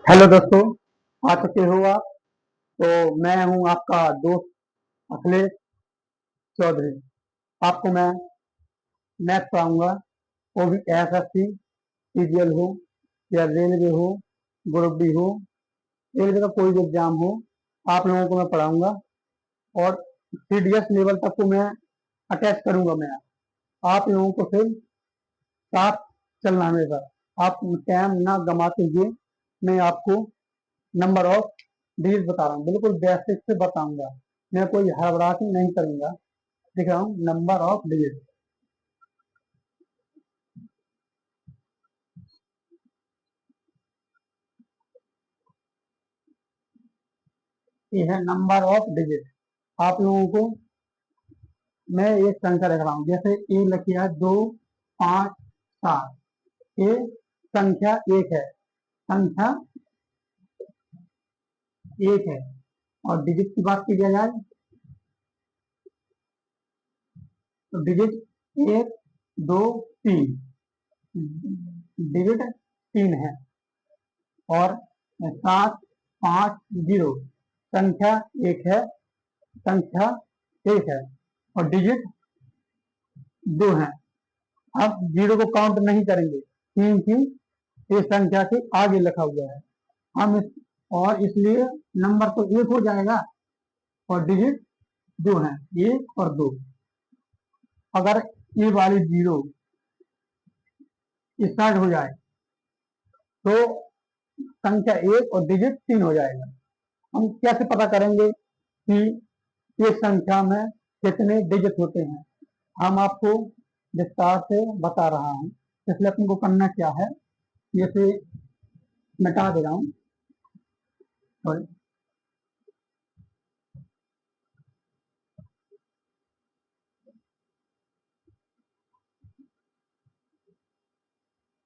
Hello दोस्तों, आ चुके हो आप। तो मैं हूं आपका दोस्त अखिलेश चौधरी। आपको मैं मैथ पढ़ाऊंगा। वो भी एसएससी, सीजीएल हो या रेलवे हो, ग्रुप डी हो, रेलवे का कोई भी एग्जाम हो, आप लोगों को मैं पढ़ाऊंगा। और सीडीएस लेवल तक को मैं अटैच करूंगा। मैं आप लोगों को फिर साथ चलना हमेशा। आप टाइम ना गमाते हुए मैं आपको नंबर ऑफ डिजिट बता रहा हूँ, बिल्कुल बेसिक से बताऊंगा। मैं कोई हड़बड़ाहट नहीं करूंगा। दिख रहा हूँ नंबर ऑफ डिजिट। ये है नंबर ऑफ डिजिट। आप लोगों को मैं एक संख्या लिख रहा हूँ, जैसे ए लिखिए 2, 5, 7। ये संख्या एक है, संख्या एक है। और डिजिट की बात की जाए तो डिजिट 1, 2, 3, डिजिट 3 है। और 7, 5, 0 संख्या एक है, संख्या एक है। और डिजिट 2 है। अब जीरो को काउंट नहीं करेंगे, तीन की इस संख्या के आगे लिखा हुआ है। हम इस और इसलिए नंबर तो एक हो जाएगा और डिजिट 2 है, 1 और 2। अगर ये वाली जीरो स्टार्ट हो जाए तो संख्या एक और डिजिट 3 हो जाएगा। हम कैसे पता करेंगे कि एक संख्या में कितने डिजिट होते हैं? हम आपको विस्तार से बता रहा हूँ। इसलिए अपन को करना क्या है, जैसे मिटा दे रहा हूँ। और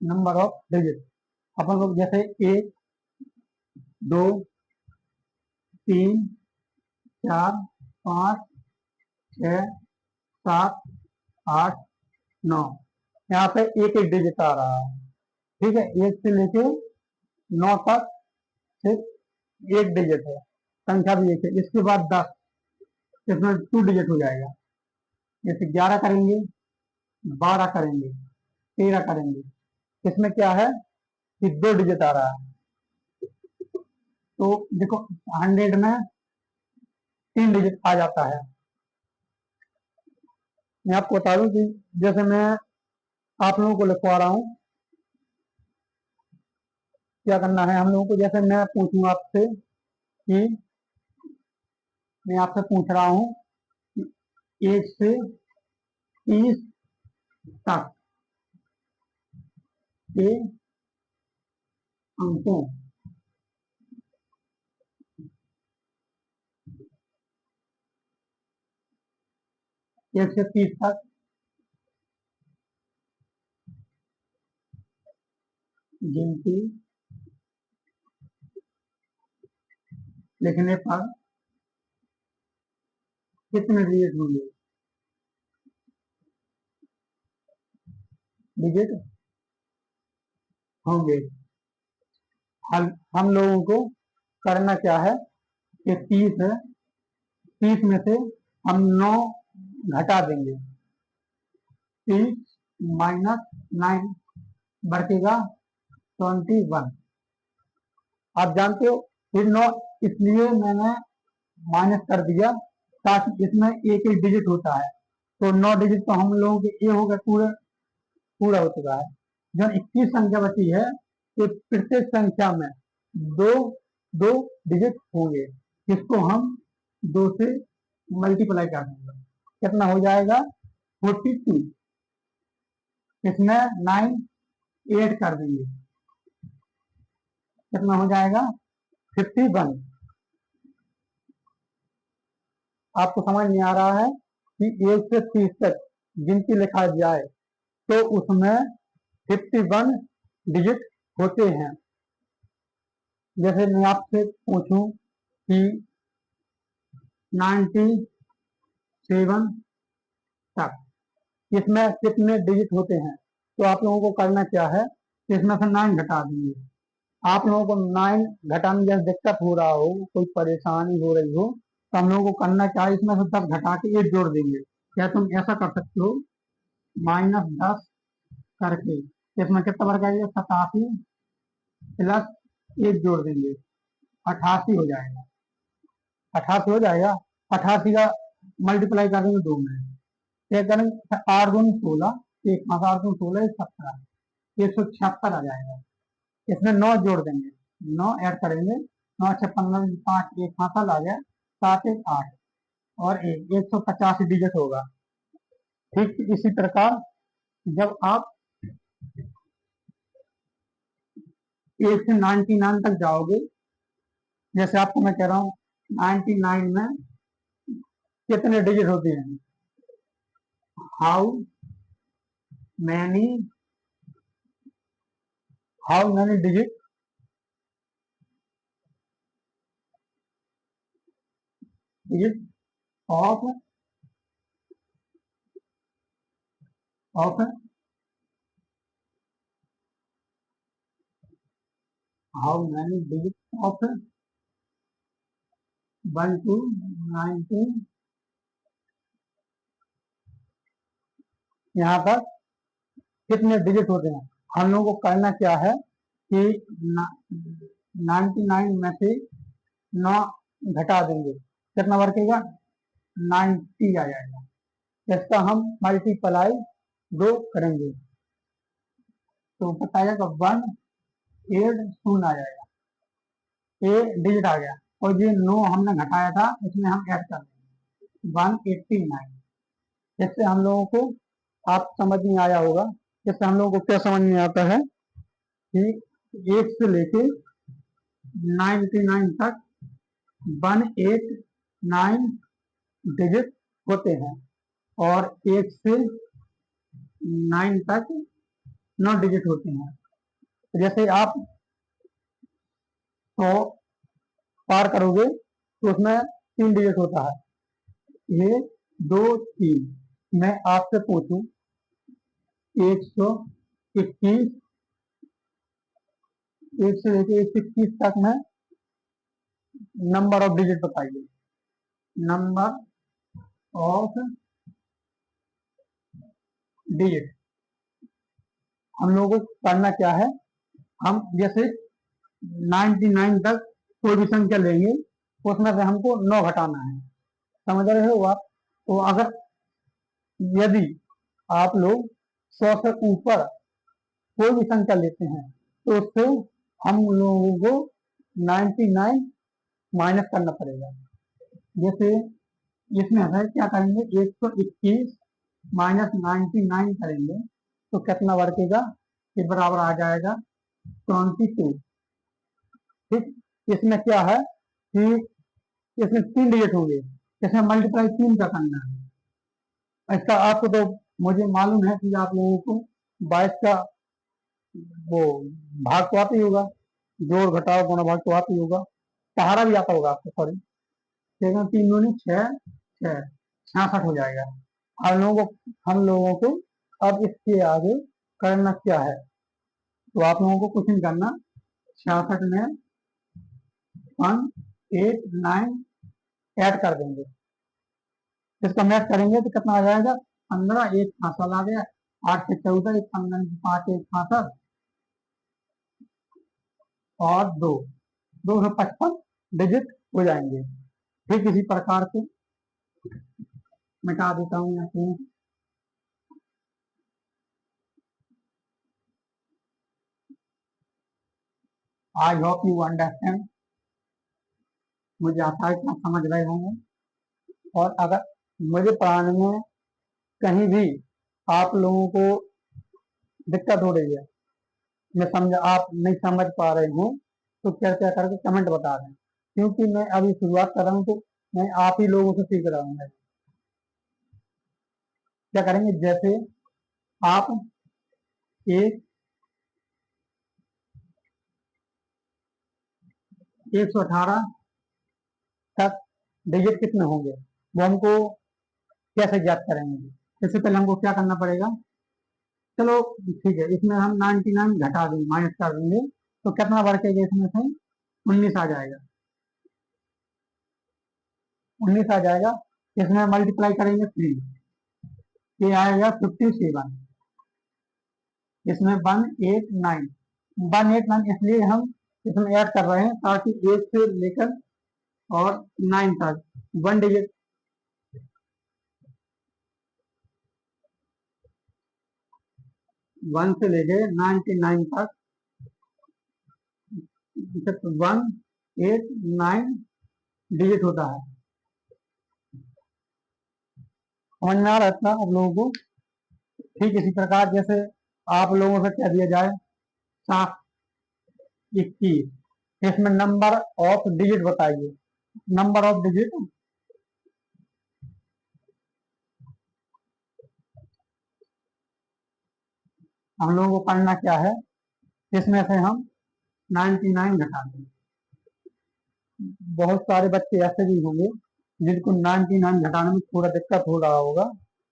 नंबर ऑफ डिजिट अपन लोग जैसे 1, 2, 3, 4, 5, 6, 7, 8, 9। यहाँ पे एक एक डिजिट आ रहा है। ठीक है, एक से लेके 9 तक सिर्फ एक डिजिट है, संख्या भी एक है। इसके बाद 10, इसमें 2 डिजिट हो जाएगा। जैसे 11 करेंगे, 12 करेंगे, 13 करेंगे, इसमें क्या है कि 2 डिजिट आ रहा है। तो देखो 100 में 3 डिजिट आ जाता है। मैं आपको बता दूं कि जैसे मैं आप लोगों को लिखवा रहा हूँ, क्या करना है हम लोगों को। जैसे मैं पूछूं आपसे कि मैं आपसे पूछ रहा हूँ कि 1 से 30 तक के अंकों, 1 से 30 तक गिनती लिखने पर कितने डिजिट होंगे? डिजिट होंगे। हम लोगों को करना क्या है कि 30 है, 30 में से हम 9 घटा देंगे। 30 - 9 बचेगा 21। आप जानते हो फिर 9 इसलिए मैंने माइनस कर दिया ताकि इसमें एक एक डिजिट होता है। तो 9 डिजिट तो हम लोगों के ये हो गया, पूरा पूरा हो चुका है। जो 21 संख्या बची है, ये प्रत्येक संख्या में दो दो डिजिट होंगे, जिसको हम 2 से मल्टीप्लाई कर देंगे। कितना हो जाएगा? 42। इसमें 9 ऐड कर देंगे, कितना हो जाएगा? 51। आपको समझ नहीं आ रहा है कि 1 से 30 तक गिनती लिखा जाए तो उसमें 51 डिजिट होते हैं। जैसे मैं आपसे पूछूं कि 97 तक इसमें कितने डिजिट होते हैं, तो आप लोगों को करना क्या है, इसमें से 9 घटा देंगे। आप लोगों को 9 घटाने में जैसे दिक्कत हो रहा हो, कोई परेशानी हो रही हो, तो हम लोगों को करना क्या है, इसमें से 10 घटा के 1 जोड़ देंगे। क्या तुम ऐसा कर सकते हो, -10 करके इसमें कितना वर्ग आएगा, 87 प्लस 1 जोड़ देंगे, 88 हो जाएगा। 88 हो जाएगा। 88 का मल्टीप्लाई कर देंगे 2 में, क्या करेंगे, 8 दूनी 16, एक 8 दूनी 16, 17, 176 आ जाएगा। इसमें 9 जोड़ देंगे, 9 ऐड करेंगे, 9 6 15 5, एक हासिल आ गया, 7 1 8 और 150 डिजिट होगा। ठीक इसी प्रकार जब आप 1 से 99 तक जाओगे, जैसे आपको मैं कह रहा हूँ 99 में कितने डिजिट होते हैं, how many digit of of how many digit of 1 to 19, यहाँ पर कितने डिजिट होते हैं। हम लोगों को करना क्या है कि 99 में से 9 घटा देंगे, कितना बचेगा, 90 आ जाएगा। इसका हम मल्टीप्लाई 2 करेंगे तो बताएगा 180 आ जाएगा, ये डिजिट आ गया। और ये 9 हमने घटाया था, इसमें हम ऐड कर देंगे 189। इससे हम लोगों को आप समझ में आया होगा। इससे हम लोगों को क्या समझ में आता है कि 1 से लेके 99 तक 189 डिजिट होते हैं और 1 से 9 तक 9 डिजिट होते हैं। जैसे आप 100 पार करोगे तो उसमें 3 डिजिट होता है, 1 2 3। मैं आपसे पूछूं 121, 1 से लेके 121 तक में नंबर ऑफ डिजिट बताइए। नंबर ऑफ डिजिट हम लोगों को करना क्या है, हम जैसे 99 तक कोई भी संख्या लेंगे, उसमें से हमको 9 घटाना है, समझ रहे हो आप। तो अगर यदि आप लोग 100 से ऊपर कोई भी संख्या लेते हैं तो उससे हम लोगों को 99 माइनस करना पड़ेगा। जैसे इसमें है क्या करेंगे, 121 माइनस 99 करेंगे तो कितना बचेगा, ये बराबर आ जाएगा 22। ठीक, इसमें क्या है कि इसमें 3 डिजिट होंगे, इसमें मल्टीप्लाई 3 का करना है। इसका आपको तो मुझे मालूम है कि आप लोगों को 22 का वो भाग तो आता ही होगा, जोड़ घटाव गुणा भाग तो आता ही होगा, सहारा भी आता होगा आपको, सॉरी। ठीक है, 3 दूनी 6, 6 66 हो जाएगा। हम लोगों को अब इसके आगे करना क्या है, तो आप लोगों को कुछ नहीं करना, 66 में 189 ऐड कर देंगे। इसका मैथ करेंगे तो कितना आ जाएगा, 15, एक हासिल आ गया, 8 से 14, एक 15 5, एक हासिल और 2, 255 डिजिट हो जाएंगे। ठीक इसी प्रकार से मिटा देता हूँ यहाँ से। आई होप यू अंडरस्टैंड, मुझे आशा है कि आप समझ रहे होंगे। और अगर मुझे पढ़ाने में कहीं भी आप लोगों को दिक्कत हो रही है, मैं समझ आप नहीं समझ पा रहे हो, तो क्या करके कमेंट बता दें, क्योंकि मैं अभी शुरुआत कर रहा हूँ तो मैं आप ही लोगों से सीख रहा हूँ। क्या करेंगे, जैसे आप एक 118 तक डिजिट कितने होंगे वो हमको कैसे ज्ञात करेंगे। इससे पहले हमको क्या करना पड़ेगा, चलो ठीक है, इसमें हम 99 घटा देंगे, माइनस कर देंगे तो कितना बढ़ के इसमें से 19 आ जाएगा। 19 आ जाएगा, इसमें मल्टीप्लाई करेंगे 3, ये आएगा 57। इसमें 189, 189 इसलिए हम इसमें ऐड कर रहे हैं ताकि 1 से लेकर और 9 तक 1 डिजिट 1 से लेके 99 तक 189 डिजिट होता है। समझ में आ रहा था आप लोगों को? ठीक इसी प्रकार जैसे आप लोगों से कह दिया जाए 721, इसमें नंबर ऑफ डिजिट बताइए। नंबर ऑफ डिजिट हम लोगों को पढ़ना क्या है, इसमें से हम 99 घटा दें। बहुत सारे बच्चे ऐसे भी होंगे जिनको 99 घटाने में थोड़ा दिक्कत हो रहा होगा,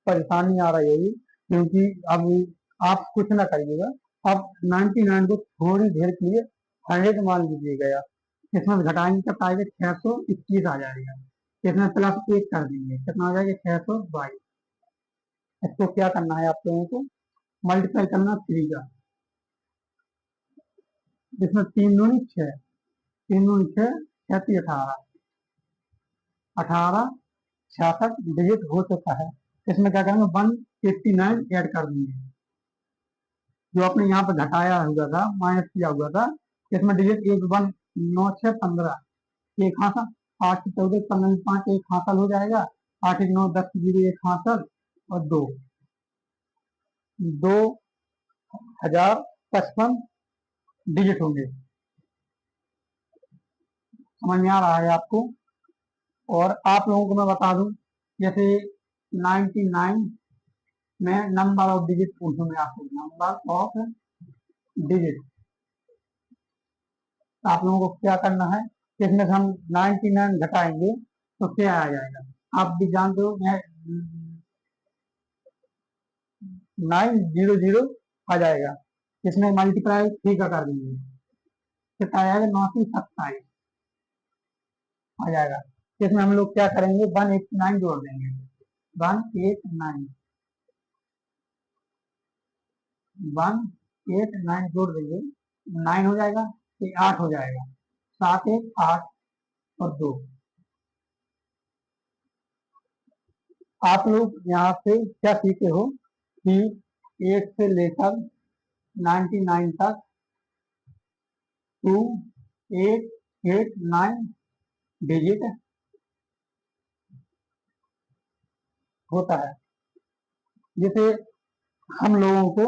परेशानी आ रही होगी, क्योंकि अब आप कुछ ना करिएगा, अब 99 को थोड़ी देर के लिए 100 मान लीजिएगा। इसमें घटाएंगे कितना आएगा, 621 आ जाएगा। इसमें प्लस 1 कर देंगे, कितना आ जाएगा, 622। इसको क्या करना है आप लोगों को, मल्टीप्लाई करना 3 का। जिसमें 3 दूनी 6, 3 दूनी 6, 36 18, 18 66 डिजिट हो चुका है। इसमें क्या करेंगे, 189 ऐड कर देंगे, जो आपने यहाँ पे घटाया हुआ था, माइनस किया हुआ था। इसमें डिजिट 1 1 9 6 15, एक हासिल, 8 14 15 5 एक हासिल हो जाएगा, 8 1 9 10 0 एक हासिल और 2 2055 डिजिट होंगे। समझ में आ रहा है आपको? और आप लोगों को मैं बता दूं, जैसे 99 में नंबर ऑफ डिजिट पूछूं मैं आपको, नंबर ऑफ डिजिट, तो आप लोगों को क्या करना है, इसमें से हम 99 घटाएंगे तो क्या आ जाएगा, आप भी जानते हो। 900 आ जाएगा, इसमें मल्टीप्लाई 3 का कर देंगे, कितना आ जाएगा, 927 आ जाएगा। इसमें हम लोग क्या करेंगे, 189 जोड़ देंगे, 189 189 जोड़ देंगे, 9 हो जाएगा, ये 8 हो जाएगा, 7 1 8 और 2। आप लोग यहाँ से क्या सीखे हो कि 1 से लेकर 99 तक 2889 डिजिट होता है। जैसे हम लोगों को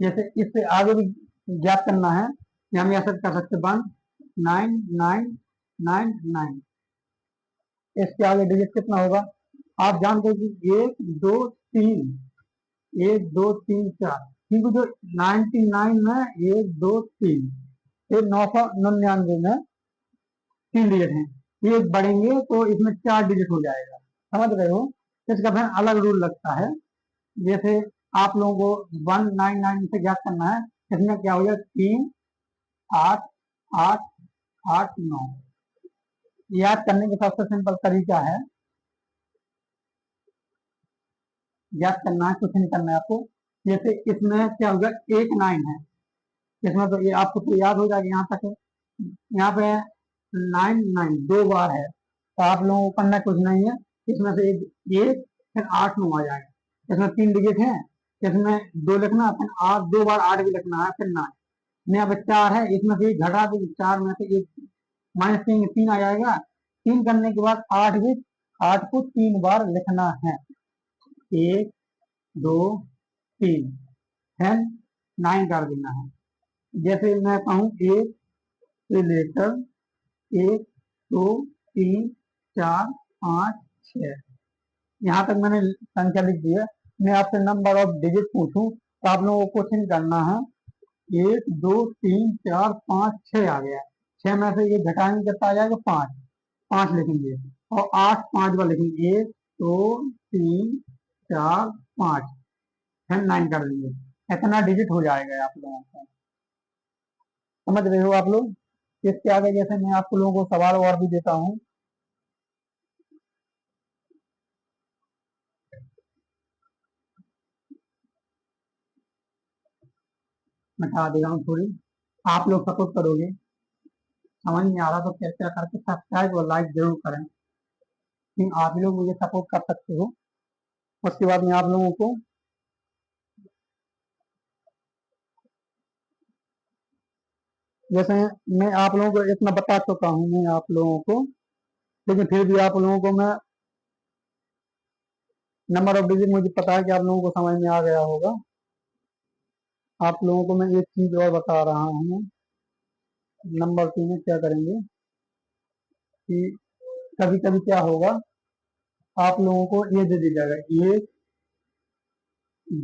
जैसे इससे आगे भी ज्ञात करना है कि हम ऐसा कर सकते 19999, इसके आगे डिजिट कितना होगा, आप जानते हो कि 1 2 3, 1 2 3 4, क्योंकि जो 99 में 1 2 3, फिर 999 में 3 डिजिट हैं, ये बढ़ेंगे तो इसमें 4 डिजिट हो जाएगा। समझ रहे हो? इसका फिर अलग रूल लगता है। जैसे आप लोगों को 199 से ज्ञात करना है, इसमें क्या हो जाएगा, 3 8 8 8 9। याद करने का सबसे सिंपल तरीका है, याद करना है, कुछ नहीं करना है आपको। जैसे इसमें क्या होगा, 1 9 है, इसमें तो ये आपको तो याद हो जाएगा यहाँ तक है। यहाँ पे 9 9 2 बार है, तो आप लोगों को करना कुछ नहीं है, इसमें से एक फिर 8 9 आ जाएगा। इसमें 3 डिजिट है, इसमें 2 लिखना, फिर 8 2 बार 8 भी लिखना है, फिर 9। यहाँ पे 4 है, इसमें से एक घटा देंगे, 4 में से एक माइनस 3 आ जाएगा। 3 करने के बाद 8 भी, 8 को 3 बार लिखना है, 1 2 3, है 9 कर देना है। जैसे मैं कहूँ 1 से लेकर 1 2 3 4 5 6, यहाँ तक मैंने संख्या लिख दी है। मैं आपसे नंबर ऑफ डिजिट पूछूं तो आप लोगों को कुछ नहीं करना है, 1 2 3 4 5 6 आ गया, 6 में से ये घटाएंगे कितना आ जाएगा, 5, 5 लिखेंगे और 8 5 बार लिखेंगे, 1 2 3 4 5, फिर 9 कर देंगे, इतना डिजिट हो जाएगा आप लोगों का। समझ रहे हो आप लोग? इसके आगे जैसे मैं आपको लोगों को सवाल और भी देता हूँ। मैं बता दे रहा हूँ थोड़ी, आप लोग सपोर्ट करोगे। समझ में आ रहा तो कृपया करके सब्सक्राइब और लाइक जरूर करें, कि आप लोग मुझे सपोर्ट कर सकते हो। उसके बाद मैं आप लोगों को जैसे मैं आप लोगों को इतना बता चुका हूँ मैं आप लोगों को, लेकिन फिर भी आप लोगों को मैं नंबर ऑफ डिजिट, मुझे पता है कि आप लोगों को समझ में आ गया होगा। आप लोगों को मैं एक चीज और बता रहा हूँ। नंबर 2 में क्या करेंगे कि कभी कभी क्या होगा, आप लोगों को ये दे दी जाएगा 1,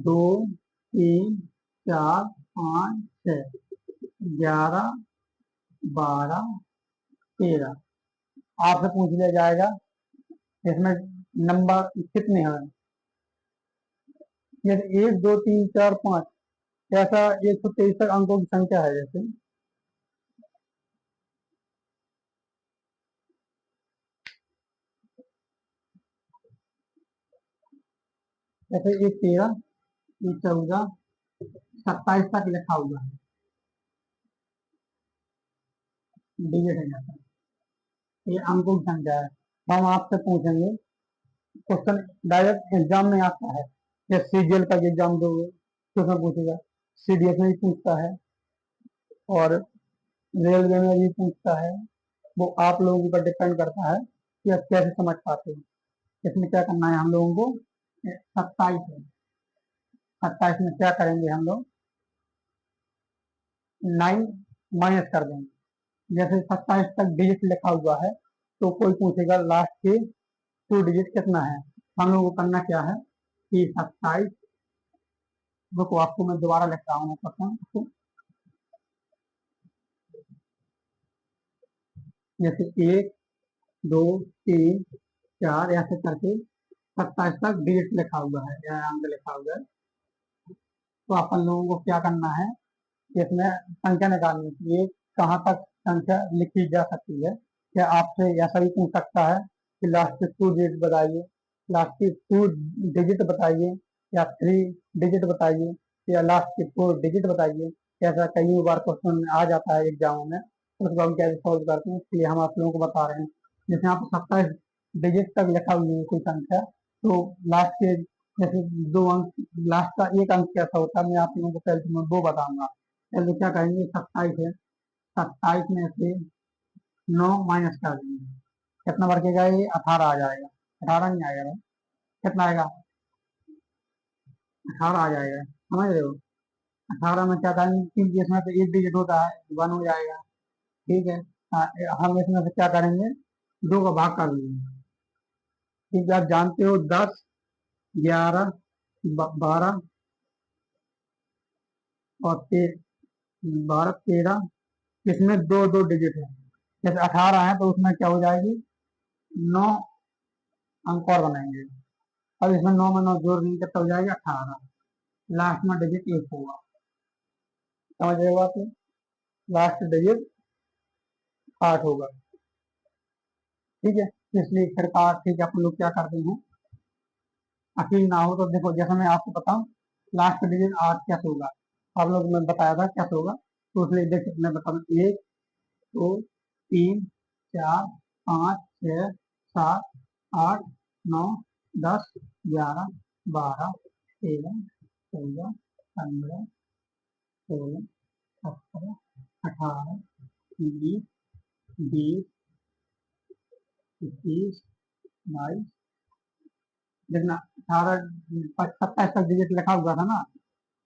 2, 3, 4, 5, 6, 11, 12, 13 आपसे पूछ लिया जाएगा इसमें नंबर कितने हैं। जैसे 1, 2, 3, 4, 5, ऐसा 123 तक अंकों की संख्या है। जैसे एक 13, एक 14, 27 तक लिखा हुआ है, डिजिट है जैसा, ये अंकों की संख्या है। हम आपसे पूछेंगे क्वेश्चन, डायरेक्ट एग्जाम में आता है। या सीजीएल का एग्जाम दोगे तो उसमें पूछेगा, सीडीएस में भी पूछता है, और रेलवे में भी पूछता है। वो आप लोगों के ऊपर डिपेंड करता है कि आप कैसे समझ पाते हो। इसमें क्या करना है हम लोगों को, 27 है, 27 में क्या करेंगे हम लोग, 9 माइनस कर देंगे। जैसे 27 तक डिजिट लिखा हुआ है, तो कोई पूछेगा लास्ट के 2 डिजिट कितना है। हम लोगों को करना क्या है कि 27, रुको आपको मैं दोबारा लिख रहा हूँ क्वेश्चन। जैसे 1, 2, 3, 4 ऐसे करके 27 तक डिजिट लिखा हुआ है या अंक लिखा हुआ है। तो अपन लोगों को क्या करना है, इसमें संख्या निकालनी है कि ये कहाँ तक संख्या लिखी जा सकती है। या आपसे ऐसा भी पूछ सकता है कि लास्ट के 2 डिजिट बताइए, लास्ट के 2 डिजिट बताइए, या 3 डिजिट बताइए, या लास्ट के 4 डिजिट बताइए। ऐसा कई बार क्वेश्चन आ जाता है एग्जाम में, तो उसको हम कैसे सॉल्व करते हैं, इसलिए हम आप लोगों को बता रहे हैं। जैसे यहाँ पर 27 डिजिट तक लिखा हुई है कोई संख्या, तो लास्ट के जैसे 2 अंक, लास्ट का एक अंक कैसा होता है, मैं आप लोगों को पहले मैं वो बताऊंगा। पहले क्या करेंगे, 27 है, 27 में से 9 माइनस कर देंगे, कितना बचेगा, ये 18 आ जाएगा। 18 नहीं आएगा भाई, कितना आएगा, 18 आ जाएगा। समझ रहे हो? 18 में क्या करेंगे, क्योंकि इसमें तो एक डिजिट होता है, 1 हो जाएगा। ठीक है। हम इसमें से क्या करेंगे, 2 का भाग कर देंगे, क्योंकि आप जानते हो 10, 11, 12 और 13, इसमें 2 2 डिजिट है। जैसे 18 है तो उसमें क्या हो जाएगी, 9 अंक और बनाएंगे। अब इसमें 9 में 9 जोड़ देंगे तो हो जाएगा 18, लास्ट में डिजिट 1 होगा। समझ रहे हो आप? लास्ट डिजिट 8 होगा। ठीक है, इसलिए सरकार, ठीक है, अपन लोग क्या करते हैं, यकीन ना हो तो देखो, जैसा मैं आपको बताऊं, लास्ट डिजिट 8 कैसे होगा, आप लोग मैं बताया था कैसे होगा। तो इसलिए देखिए मैं बता दूं, 1, 2, 3, 4, 5, 6, 7, 8, 9, 10, 11, 12, 13, 14, 15, 16, 17, 18, 19, 20, 21, 22, देखना 18, 27 तक डिजिट लिखा हुआ था ना।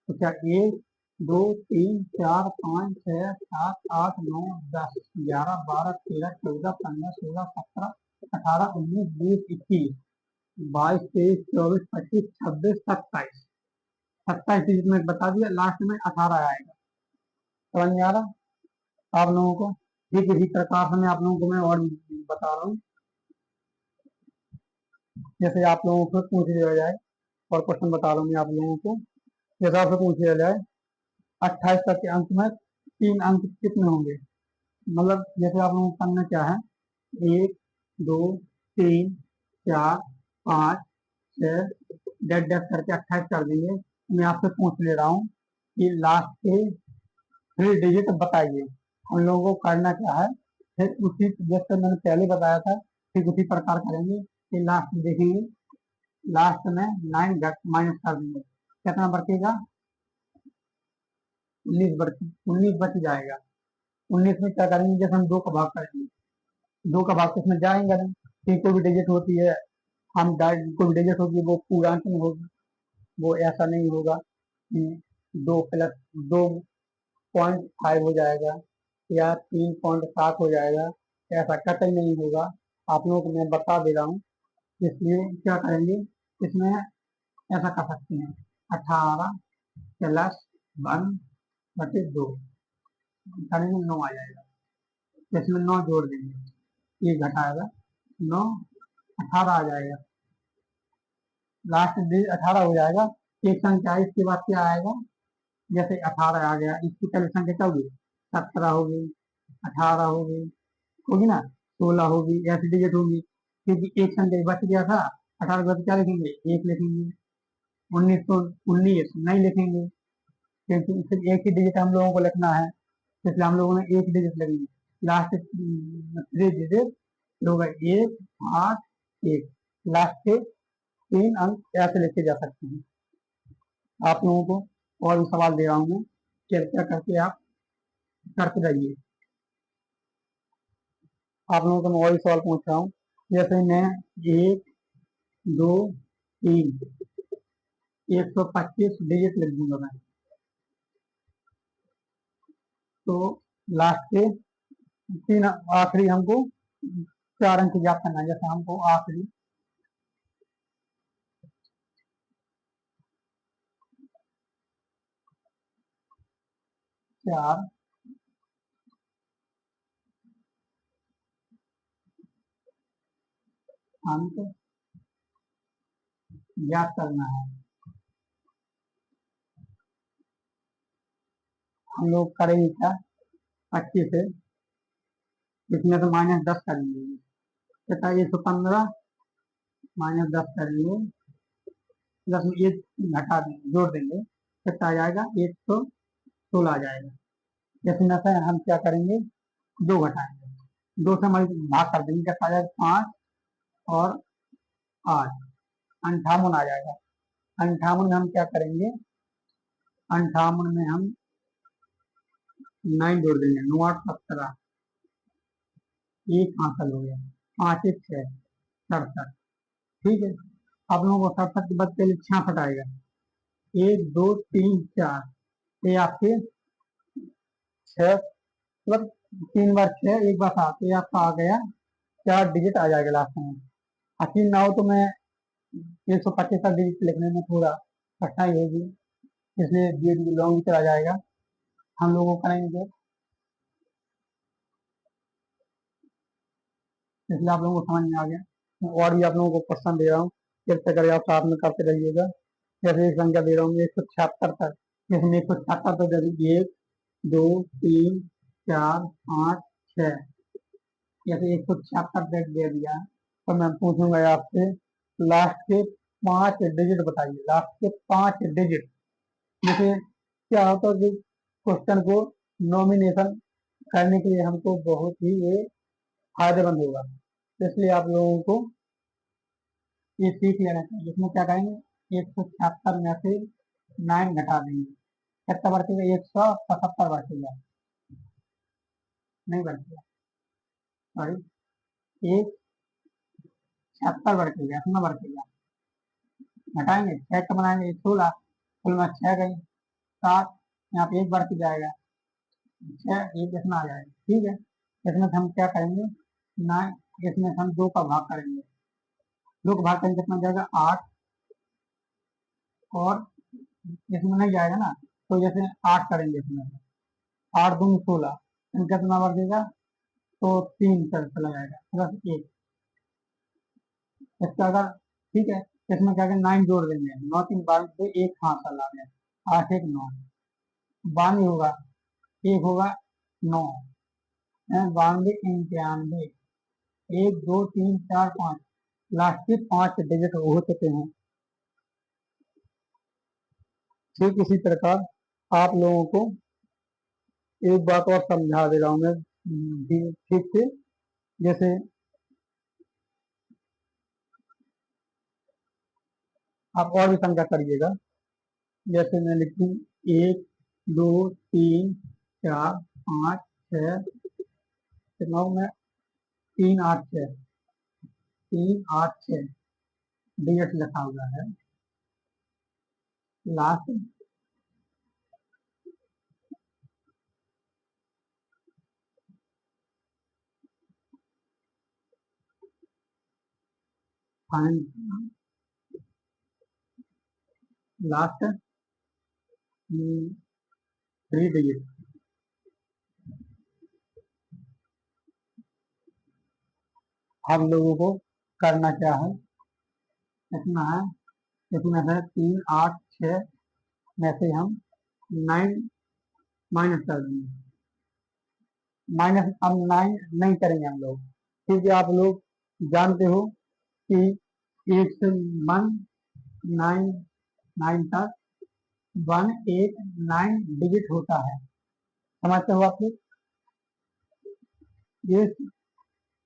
तो क्या, 1, 2, 3, 4, 5, 6, 7, 8, 9, 10, 11, 12, 13, 14, 15, 16, 17, 18, 19, 20, 21, 22, 23, 24, 25, 26, 27 डिजिट में बता दिया, लास्ट में 18 आएगा। समझ में आ रहा आप लोगों को? ठीक इसी प्रकार से मैं आप लोगों को मैं और बता रहा हूँ। जैसे आप लोगों को पूछ लिया जाए, और क्वेश्चन बता रहा हूँ मैं आप लोगों को, जैसे आपसे पूछ लिया जाए 28 तक के अंक में तीन अंक कितने होंगे, मतलब जैसे आप लोगों को करना क्या है, 1 2 3 4 5 6 डेट डेट करके 28 कर देंगे। मैं आपसे पूछ ले रहा हूँ कि लास्ट के 3 डिजिट बताइए। हम लोगों को करना क्या है, फिर उसी जैसे मैंने पहले बताया था ठीक उसी प्रकार करेंगे कि लास्ट में देखेंगे, लास्ट में 9 घट माइनस कर देंगे, कितना बचेगा, 19 बच जाएगा। 19 में क्या करेंगे, जैसे हम 2 का भाग करेंगे, 2 का भाग तो इसमें जाएंगे नहीं, ठीक कोई भी डिजिट होती है, हम कोई भी डिजिट होगी वो पूर्णांक में होगी, वो ऐसा नहीं होगा कि 2 + 2.5 हो जाएगा या 3.7 हो जाएगा, ऐसा कतई नहीं होगा। आप लोगों को मैं बता दे रहा हूँ, इसलिए क्या करेंगे, इसमें ऐसा कर सकते हैं, 18+1/2 करेंगे, 9 आ जाएगा। इसमें 9 जोड़ देंगे, ये घटाएगा 9, 18 आ जाएगा, लास्ट डिजिट 18 हो जाएगा। एक संख्या इसके बाद क्या आएगा, जैसे 18 आ गया, इसकी पहले संख्या क्या होगी, 17 होगी, 18 होगी ना, 16 होगी, ऐसी डिजिट होगी, क्योंकि एक संख्या बच गया था। 18 के बाद क्या लिखेंगे, 1 लिखेंगे। 19 तो 19 नहीं लिखेंगे, क्योंकि सिर्फ एक ही डिजिट हम लोगों को लिखना है, इसलिए हम लोगों ने एक डिजिट लगेंगे। लास्ट 3 डिजिट होगा 1 8 1, लास्ट के 3 अंक ऐसे लिखे जा सकते हैं। आप लोगों को और भी सवाल दे रहा हूँ मैं, कृपया करके आप करते रहिए। आप लोगों को मैं और भी सवाल पूछ रहा हूँ, जैसे मैं 1 2 3 125 डिजिट लिख दूंगा मैं, तो लास्ट के 3 आखिरी हमको 4 अंक याद करना है, जैसे हमको आखिरी 4 अंक याद करना है। हम लोग करेंगे क्या, 25 से इसमें तो -10 करेंगे, तथा 115 -10 करेंगे, 10 में 1 घटा देंगे, जोड़ देंगे, कितना आ जाएगा, 116 आ जाएगा। इसमें से हम क्या करेंगे, 2 घटाएंगे, 2 से हमारी भाग कर देंगे, कितना आ जाएगा, 5 और 8, 58 आ जाएगा। 58 में हम क्या करेंगे, 58 में हम 9 जोड़ देंगे, 9 8 17, एक हासिल हो गया, 5 1 6 67, ठीक है। आप लोगों को 67 के बाद पहले 66 आएगा, 1 2 3 4, ये आपके 6 मतलब 3 बार 6 1 बार 7, ये आपका आ गया, 4 डिजिट आ जाएगा लास्ट में। यकीन ना हो तो मैं 125 का डिजिट लिखने में थोड़ा कठिनाई होगी, इसलिए धीरे लॉन्ग चला जाएगा, हम लोगों को करेंगे, इसलिए आप लोगों को समझ में आ गया। और भी आप लोगों को क्वेश्चन दे रहा हूँ, कृपया करके आप साथ में करते रहिएगा। जैसे एक संख्या दे रहा हूँ 176 तक, जिसमें 176 तो जैसे 1 2 3 4 5 6, जैसे 176 दे दिया, तो मैं पूछूंगा आपसे लास्ट के 5 डिजिट बताइए, लास्ट के 5 डिजिट। जैसे क्या होता है कि क्वेश्चन को नॉमिनेशन करने के लिए हमको बहुत ही ये फायदेमंद होगा, तो इसलिए आप लोगों को ये सीख लेना चाहिए। इसमें क्या करेंगे, 176 में से 9 घटा देंगे, कितना बचेगा, 177 बचेगा, नहीं बचेगा, सॉरी, 176 बचेगा, इतना बचेगा, घटाएंगे 6 का बनाएंगे 16, कुल में 6 गई 7, यहाँ पे 1 बढ़ के जाएगा, 6 1 इसमें आ जाएगा, ठीक है। इसमें से हम क्या करेंगे, 9, इसमें से हम 2 का भाग करेंगे, 2 का भाग करेंगे कितना हो जाएगा, 8, और इसमें नहीं जाएगा ना, तो जैसे 8 करेंगे, इसमें 8 दूनी 16, कितना बढ़ेगा, तो 3 चला जाएगा +1, इसका अगर, ठीक है, इसमें क्या करें, 9 जोड़ देंगे, 9 3 12 से 1 हासिल आ गया, 8 1 9, 92 होगा, एक होगा 9, 92, 91, 1 2 3 4 5, लास्ट के 5 डिजिट हो चुके हैं। ठीक इसी प्रकार आप लोगों को एक बात और समझा दे रहा हूँ मैं ठीक से। जैसे आप और भी समझा करिएगा। जैसे मैं लिखूँ 1 2 3 4 5 6, कितना हूँ मैं, 3 8 6, 3 8 6 डिजिट लिखा हुआ है। Last last 3 digit. हम लोगों को करना क्या है, इतना है, इसमें है 3 8 6 में से हम 9 माइनस कर देंगे। माइनस अब 9 नहीं करेंगे हम लोग, क्योंकि आप लोग जानते हो कि 1 से 9 तक 1 8 9 डिजिट होता है। समझते हो आप लोग? ये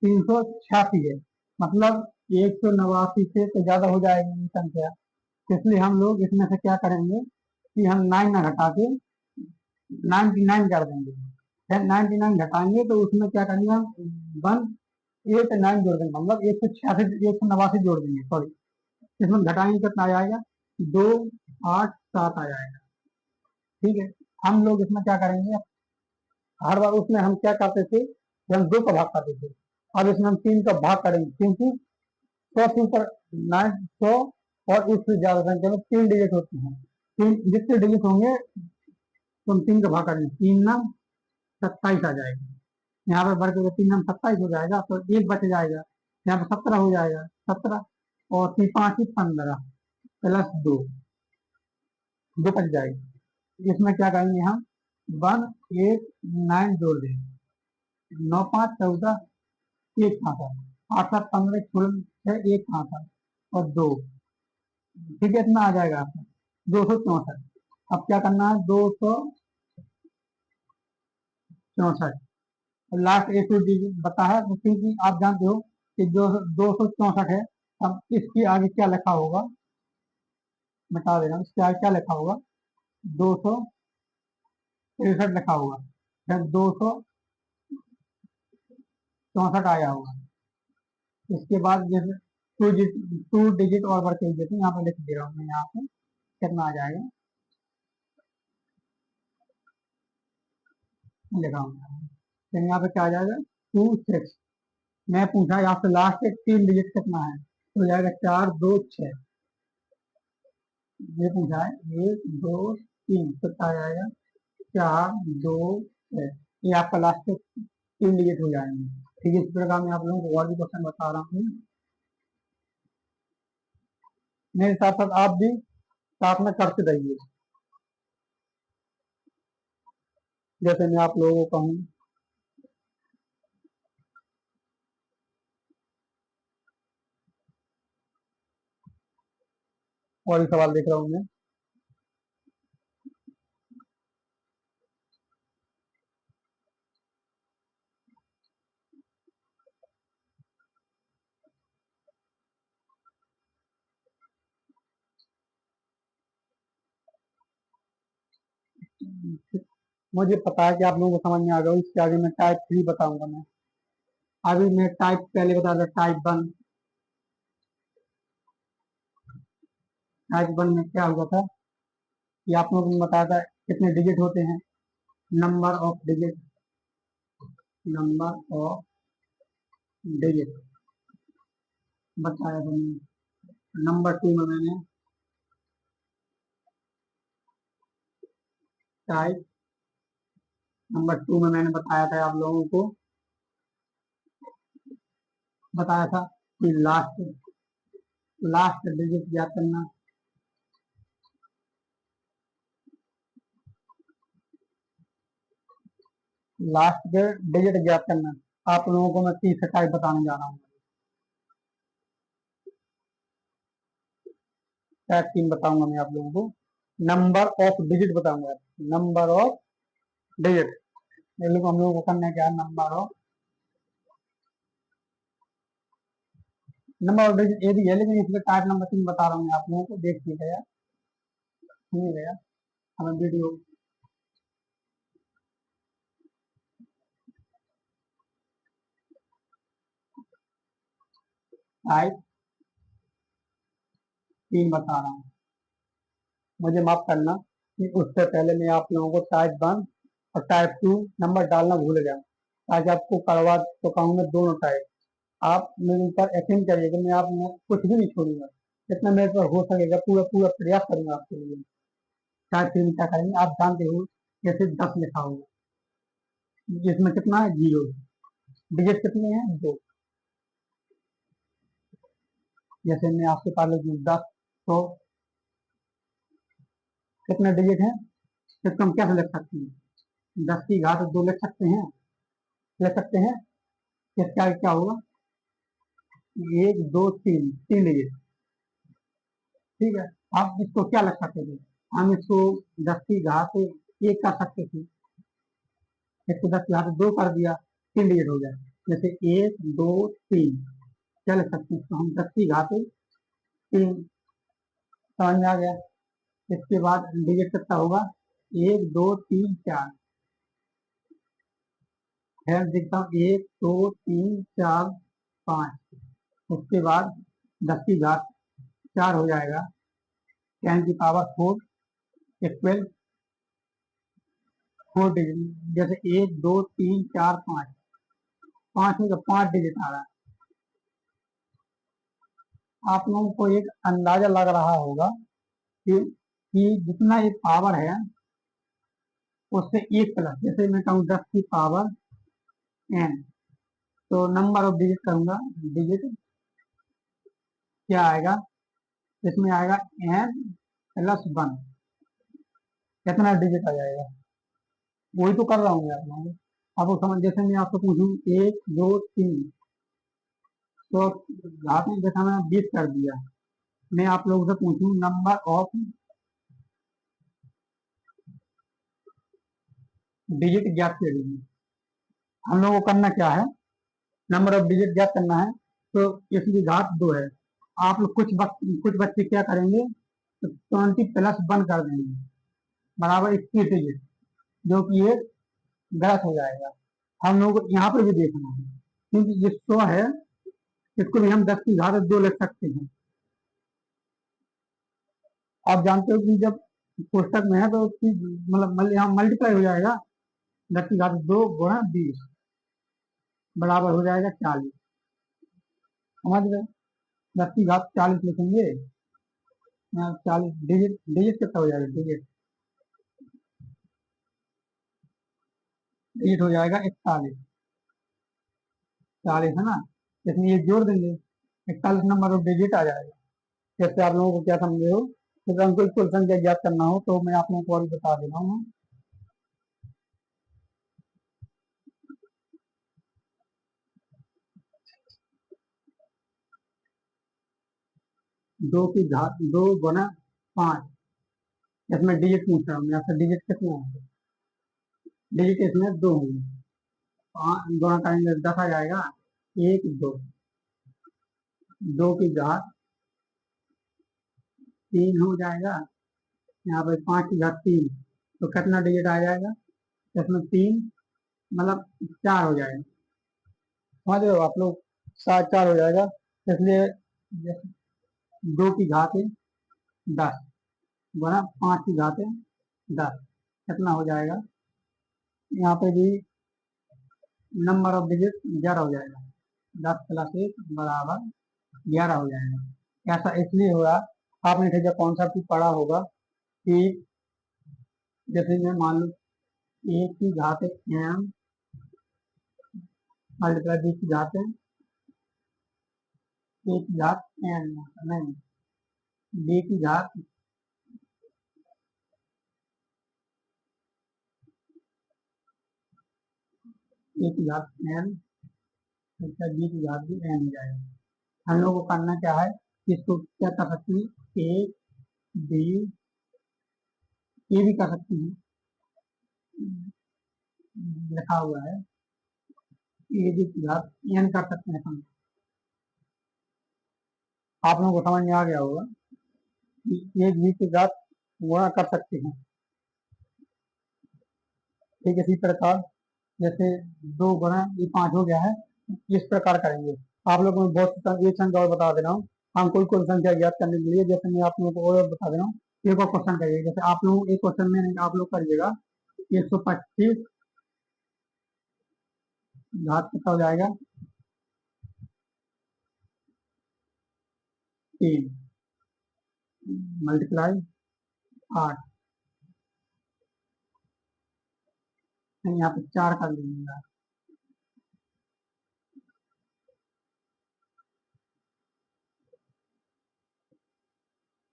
386 है, मतलब 189 से तो ज्यादा हो जाएगी ये संख्या। इसलिए हम लोग इसमें से क्या करेंगे कि हम 9 ना घटा के 99 कर देंगे। फिर 99 घटाएंगे तो उसमें क्या करेंगे हम 1 8 9 जोड़ देंगे, मतलब 196 189 जोड़ देंगे, सॉरी। इसमें घटाएंगे कितना आ जाएगा, 2 8 7 आ जाएगा। ठीक है, हम लोग इसमें क्या करेंगे, हर बार उसमें हम क्या करते थे कि हम 2 का भाग करते थे। अब इसमें हम 3 का भाग करेंगे, क्योंकि 100 से ऊपर 900 और उससे ज्यादा संख्या में 3 डिजिट होती हैं। तीन जितने डिजिट होंगे तो हम 3 का भाग करेंगे, 3 9 27 आ जाएगा। यहाँ पे बढ़ के 3 9 27 हो जाएगा, तो एक बच जाएगा, यहाँ पे 17 हो जाएगा, 17 और 3 5 15 +2 बच जाएगी। इसमें क्या करेंगे हम 1 8 9 जोड़ देंगे, 9 5 14 1 66, 8 7 15 16 1 66 और 2। ठीक है, इतना आ जाएगा आपका 264। अब क्या करना है, 264 लास्ट एक डिजिट बता है, तो क्योंकि आप जानते हो कि जो 264 है। अब इसके आगे क्या लिखा होगा, बता दे रहा हूँ, इसके आगे क्या लिखा होगा, 263 लिखा होगा, फिर 264 आया होगा। इसके बाद जैसे 2 डिजिट और बढ़ के देते हैं, यहाँ पे लिख दे रहा हूँ मैं, यहाँ पे कितना आ जाएगा लिखा हूँ, तो यहाँ पे क्या आ जाएगा 26। मैं पूछा आपसे लास्ट एक 3 डिजिट कितना है, तो हो जाएगा 4 2 6। ये पूछा है 1 2 3, कितना आ जाएगा 4 2 6। ये आपका लास्ट के 3 डिजिट हो जाएंगे। ठीक है, इस प्रकार मैं आप लोगों को और भी क्वेश्चन बता रहा हूँ, मेरे साथ साथ आप भी साथ में करते रहिए। जैसे मैं आप लोगों को कहूँ, और भी सवाल देख रहा हूँ मैं। मुझे पता है कि आप लोगों को समझ में आ गया, इसके आगे मैं टाइप 3 बताऊंगा। मैं अभी मैं टाइप पहले बता रहा, टाइप 1। टाइप 1 में क्या हुआ था कि आप लोगों को बताया था कितने डिजिट होते हैं, number of digit, number of digit बताया था मैंने। नंबर 2 में मैंने टाइप नंबर 2 में मैंने बताया था आप लोगों को, बताया था कि लास्ट लास्ट डिजिट ज्ञात करना। लास्ट के डिजिट ज्ञात करना। आप लोगों को मैं तीसरा टाइप बताने जा रहा हूँ। टाइप 3 बताऊंगा मैं आप लोगों को। नंबर ऑफ डिजिट बताऊंगा। नंबर ऑफ डिजिट हम लोगों को करना है क्या, नंबर ऑफ डिजिट ये भी है, लेकिन इसमें टाइप नंबर 3 बता रहा हूँ मैं आप लोगों को। देखिएगा यार, सुनिएगा, हमें वीडियो टाइप 3 बता रहा हूँ। मुझे माफ करना कि उससे पहले मैं आप लोगों को टाइप 1 और टाइप 2 नंबर डालना भूल गया, ताकि आपको करवा तो कहूँगा दोनों टाइप। आप मेरे ऊपर यकीन करिएगा, मैं आप कुछ भी नहीं छोड़ूंगा। जितना मेरे पर हो सकेगा पूरा पूरा प्रयास करूंगा आपके लिए। टाइप 3 क्या करेंगे, आप जानते हो, जैसे 10 लिखा होगा, इसमें कितना है, 0। डिजिट कितने हैं, 2। जैसे मैं आपसे पहले 10, तो कितने डिजिट है, इसको हम कैसे लिख सकते हैं, 10 की घात 2 लिख सकते हैं, लिख सकते हैं। इसका क्या होगा, 1 2 3, 3 डिजिट। ठीक है, आप इसको क्या लिख सकते थे, हम इसको 10 की घात 1 कर सकते थे, इसको 10 की घात 2 कर दिया, 3 डिजिट हो गया। जैसे 1 2 3, क्या लिख सकते हैं, इसको हम 10 की घात 3, समझ में आ गया। इसके बाद डिजिट कितना होगा, 1 2 3 4, है देखता हूँ, 1 2 3 4 5। उसके बाद 10 की घात 4 हो जाएगा, 10 की पावर 4, इक्वल 4 डिजिट। जैसे 1 2 3 4 5, 5 में 5 डिजिट आ रहा है। आप लोगों को एक अंदाजा लग रहा होगा कि जितना ये पावर है उससे 1 प्लस, जैसे मैं कहूँ 10 की पावर n, तो नंबर ऑफ डिजिट करूंगा, डिजिट क्या आएगा, इसमें आएगा n+1, कितना डिजिट आ जाएगा, वही तो कर रहा हूँ मैं आप लोगों को। अब वो समझ, जैसे मैं आपसे पूछूं 1 2 3, तो घात में जैसा मैंने 20 कर दिया, मैं आप लोगों से पूछूं नंबर ऑफ डिजिट ज्ञात करिए। हम लोगों को करना क्या है, नंबर ऑफ डिजिट ज्ञात करना है, तो इसकी घात 2 है। आप लोग कुछ बच्चे क्या करेंगे, तो 20+1 कर देंगे, बराबर 21 डिजिट, जो कि ये गलत हो जाएगा। हम लोगों को यहाँ पर भी देखना है, क्योंकि ये 100 है, इसको भी हम 10 की घात 2 लिख सकते हैं। आप जानते हो कि जब कोष्टक में है तो उसकी मतलब यहाँ मल्टीप्लाई हो जाएगा, 10 की घात 2 गुणा 20 बराबर हो जाएगा 40। समझ गए, 10 की घात 40 लिखेंगे, 40 डिजिट, डिजिट कितना हो जाएगा, डिजिट डिजिट हो जाएगा 41, 40 है ना, इसमें ये जोड़ देंगे, 41 नंबर ऑफ डिजिट आ जाएगा। जैसे आप लोगों को क्या समझे हो, तो हमको कुल संख्या ज्ञात करना हो, तो मैं आप लोगों को और बता दे रहा हूँ। 2 की घात 2 गुना 5, इसमें डिजिट पूछ रहा हूँ मैं आपसे, डिजिट कितना है, डिजिट इसमें 2 होंगे, 5 गुणा करेंगे 10 आ जाएगा, 1 2, 2 की घात 3 हो जाएगा, यहाँ पे 5 की घात 3, तो कितना डिजिट आ जाएगा, इसमें 3 मतलब 4 हो जाएगा। समझ रहे हो आप लोग, 4 हो जाएगा, इसलिए 2 की घात 10 गुणा 5 की घात 10, कितना हो जाएगा, यहाँ पे भी नंबर ऑफ डिजिट 11 हो जाएगा, 10+1 बराबर 11 हो जाएगा। ऐसा इसलिए होगा, आपने ठेका कौन सा भी पढ़ा होगा कि जैसे मैं मान लो 1 की घात m मल्टीप्लाई 2 की घात n, नहीं, b की घात ए की घात एन, बी की घात भी एन हो जाएगा। हम लोग को करना क्या है, इसको क्या कर सकती है, ए बी, ए भी कर सकती है, लिखा हुआ है ए बी की घात एन कर सकते हैं हम। आप लोगों को समझ में आ गया होगा कि एक बी की घात गुणा कर सकते हैं। ठीक है, इसी प्रकार जैसे 2 गुना ये 5 हो गया है, इस प्रकार करेंगे। आप लोगों को बहुत एक संख्या और बता दे रहा हूँ, हम कोई संख्या ज्ञात करने के लिए, जैसे मैं आप लोगों को और बता दे रहा हूँ, एक और क्वेश्चन करिए। जैसे आप लोग एक क्वेश्चन में आप लोग करिएगा 125 घात कितना हो जाएगा 3 मल्टीप्लाई 8, यहाँ पे 4 कर लीजिएगा।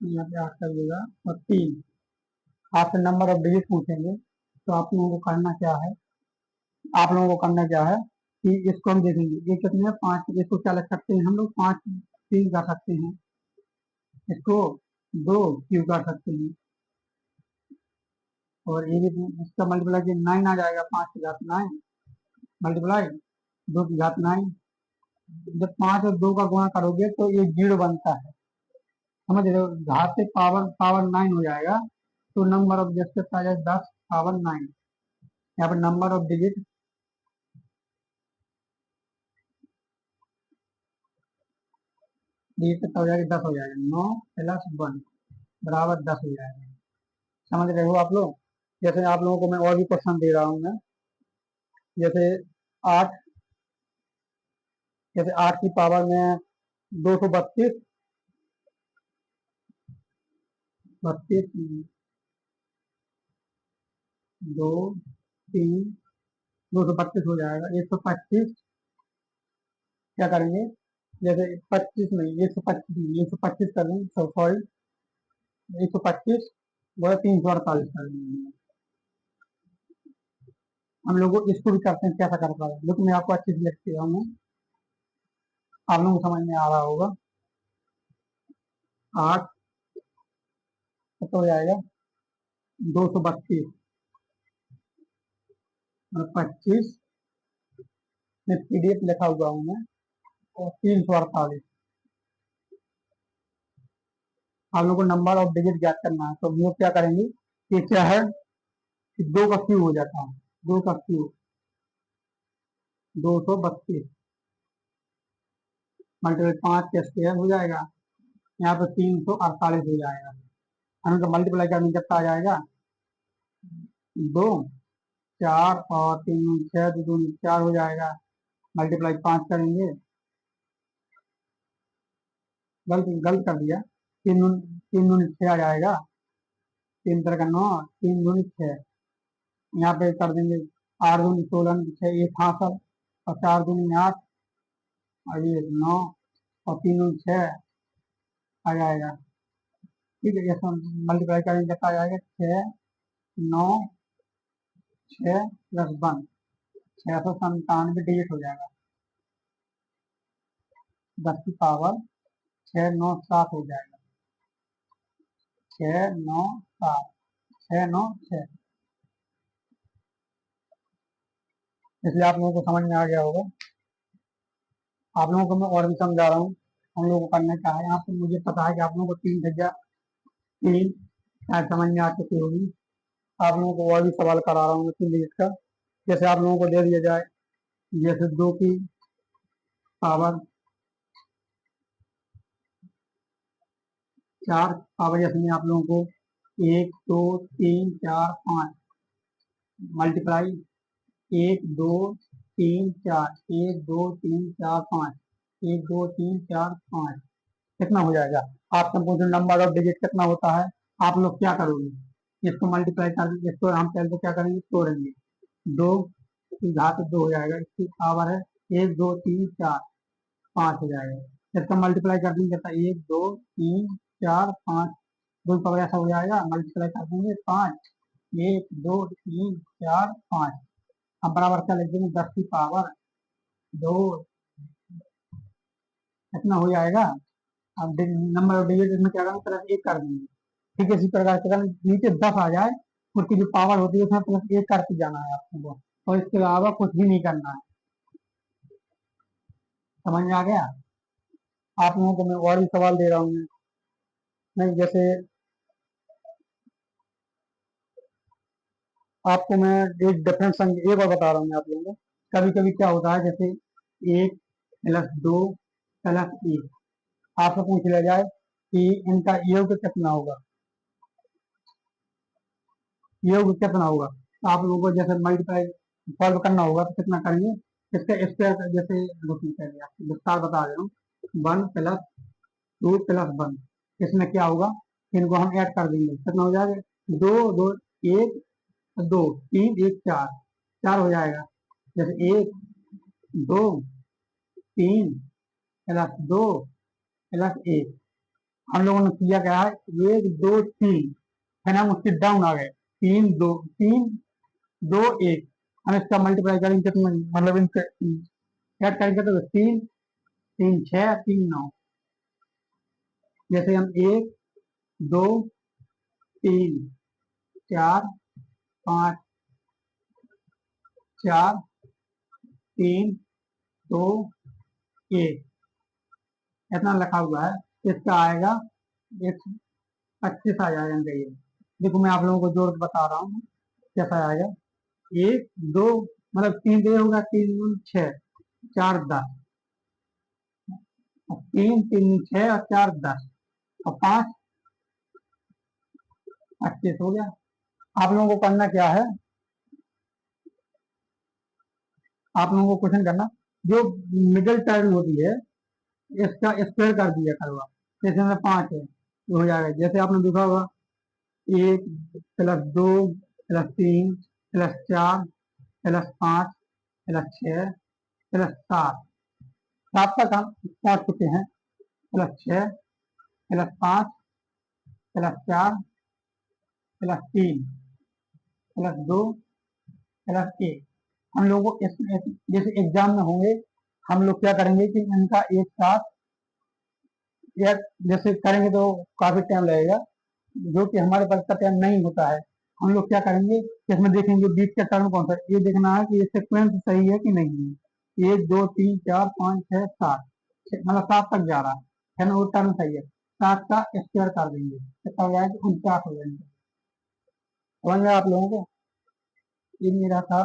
यहाँ पे 8 कर देगा और 3 आपसे नंबर ऑफ डिजिट पूछेंगे, तो आप लोगों को करना क्या है, आप लोगों को करना क्या है कि इसको हम देखेंगे, ये कितने हैं 5, इसको क्या लिख सकते हैं हम लोग 5 3 कर सकते हैं, इसको 2 क्यू कर सकते हैं, और ये भी इसका मल्टीप्लाई 9 आ जाएगा, 5 की घात 9 मल्टीप्लाई 2 की घात 9। जब 5 और 2 का गुणा करोगे तो ये 0 बनता है, समझ रहे हो, घात से पावर पावर 9 हो जाएगा, तो नंबर ऑफ जैसे 10 पावर 9, यहाँ पर नंबर ऑफ डिजिट डिजिट कितना हो जाएगा 10 हो जाएगा, 9 प्लस 1 बराबर 10 हो जाएगा। समझ रहे हो आप लोग। जैसे आप लोगों को मैं और भी क्वेश्चन दे रहा हूँ मैं, जैसे 8, जैसे 8 की पावर में 232 32 2 3 232 हो जाएगा, 125 क्या करेंगे, जैसे 25 नहीं 125 नहीं 125 कर लेंगे, सॉरी 125 वो 348 कर लेंगे। हम लोग इसको भी करते हैं, कैसा कर पा रहे हैं, लेकिन मैं आपको अच्छी से लिखते हूँ, आप लोगों को समझ में आ रहा होगा। 8 कितना हो जाएगा 232 और 25 में पीडीएफ लिखा हुआ हूँ मैं, और 348। आप लोगों को नंबर ऑफ डिजिट ज्ञात करना है, तो हम लोग क्या करेंगे, ये क्या है कि 2 का क्यूब हो जाता है, 2 का क्यूब 232 मल्टीप्लाई 5 के स्क्वायर हो जाएगा, यहाँ पे 348 हो जाएगा। हम तो मल्टीप्लाई करने कितना आ जाएगा 2 4 और 3 6 2 4 हो जाएगा, मल्टीप्लाई 5 करेंगे, गलत गलत कर दिया, 3 6 आ जाएगा, 3 3 9 3 2 6, यहाँ पे कर देंगे 8 2 16 6 1 हासिल, और 4 2 8 और ये 9 और 3 6 आ जाएगा। ठीक है, ये मल्टीप्लाई करेंगे कितना आ जाएगा 6 9 6 प्लस 1 697 डिजिट हो जाएगा, 10 की पावर 6 9 7 हो जाएगा, 6 9 7 6 9 6, इसलिए आप लोगों को समझ में आ गया होगा। आप लोगों को मैं और भी समझा रहा हूँ, हम लोगों को करना क्या है, यहाँ पे मुझे पता है कि आप लोगों को 3 शायद समझ में आ चुकी होगी। आप लोगों को और भी सवाल करा रहा हूँ मैं 3 डिजिट का। जैसे आप लोगों को दे दिया जाए, जैसे 2 की पावर 4 पावर, जैसे मैं आप लोगों को 1 2 3 4 5 मल्टीप्लाई 1 2 3 4 1 2 3 4 5 1 2 3 4 5 कितना हो जाएगा, आपसे पूछो नंबर ऑफ डिजिट कितना होता है, आप लोग क्या करोगे, इसको मल्टीप्लाई कर, इसको हम पहले तो क्या करेंगे, तोड़ेंगे, 2 की घात 2 हो जाएगा, इसकी पावर है 1 2 3 4 5 हो जाएगा, इसका मल्टीप्लाई कर देंगे कितना 1 2 3 4 5, 2 की पावर ऐसा हो जाएगा, मल्टीप्लाई कर देंगे 5 1 2 3 4 5, अब बराबर क्या लिख देंगे, 10 की पावर 2, इतना हो जाएगा। अब नंबर ऑफ डिजिट इसमें क्या करेंगे, प्लस 1 कर देंगे। ठीक है, इसी प्रकार से अगर नीचे 10 आ जाए, उसकी जो पावर होती है उसमें प्लस 1 करके जाना है आपको, और इसके अलावा कुछ भी नहीं करना है। समझ में आ गया? आप लोगों को मैं और भी सवाल दे रहा हूँ। नहीं, जैसे आपको मैं एक डिफरेंस एक और बता रहा हूँ आप लोगों को। कभी कभी क्या होता है, जैसे 1 + 2 + 1 आपसे पूछ लिया जाए कि इनका योग कितना होगा, योग कितना होगा, तो आप लोगों को जैसे मल्टीप्लाई सॉल्व करना होगा तो कितना करेंगे, इसका स्क्वायर, जैसे रुकिए पहले आपको विस्तार बता रहा हूँ। 1 + 2 + 1, इसमें क्या होगा, इनको हम ऐड कर देंगे, कितना हो जाएगा, 2 2 1 2 3 1 4, 4 हो जाएगा। जैसे 1 2 3 + 2 + 1, हम लोगों ने किया क्या है, 1 2 3, फिर हम उसके डाउन आ गए, 3 2 1, हम इसका मल्टीप्लाई करेंगे कितना, मतलब इनसे ऐड करेंगे तो 3 3 6 3 9। जैसे हम 1 2 3 4 5 4 3 2 1, इतना लिखा हुआ है। इसका आएगा 125 आ जाएगा ये। देखो मैं आप लोगों को जोड़ के बता रहा हूँ कैसा आएगा। 1 2, मतलब 3 दे होगा, 3 दूनी 6, 4 10, 3 3 6 और 4 10, और 5 25 हो गया। आप लोगों को करना क्या है, आप लोगों को क्वेश्चन करना, जो मिडिल टर्म होती है इसका स्क्वायर कर दिया करवा, जैसे में 5 है तो हो जाएगा। जैसे आपने देखा होगा 1 + 2 + 3 + 4 + 5 + 6 + 7, 7 तक हम पहुंच चुके हैं। +6 +5 +4 +3 +2 +1, हम लोगों को जैसे एग्जाम में होंगे, हम लोग क्या करेंगे कि इनका एक साथ या जैसे करेंगे तो काफी टाइम लगेगा, जो कि हमारे पास का टाइम नहीं होता है। हम लोग क्या करेंगे, इसमें देखेंगे बीच का टर्म कौन सा है, ये देखना है कि ये सीक्वेंस सही है कि नहीं है। 1 2 3 4 5 6 7, मतलब 7 तक जा रहा है ना, वो टर्म सही है। 7 का स्क्वायर कर देंगे, कितना हो जाएगा, 49 हो जाएंगे। समझ में आप लोगों को? ये मेरा था।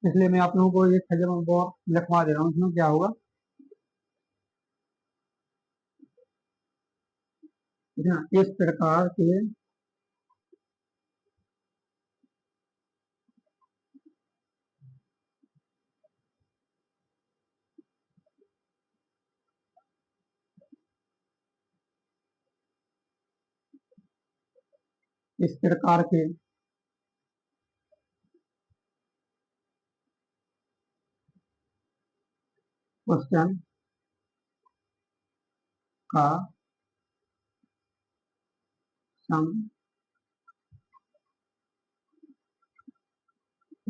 इसलिए मैं आप लोगों को ये खजर वो लिखवा दे रहा हूँ, इसमें क्या होगा, ठीक है ना, इस प्रकार के इस प्रकार के क्वेश्चन का सम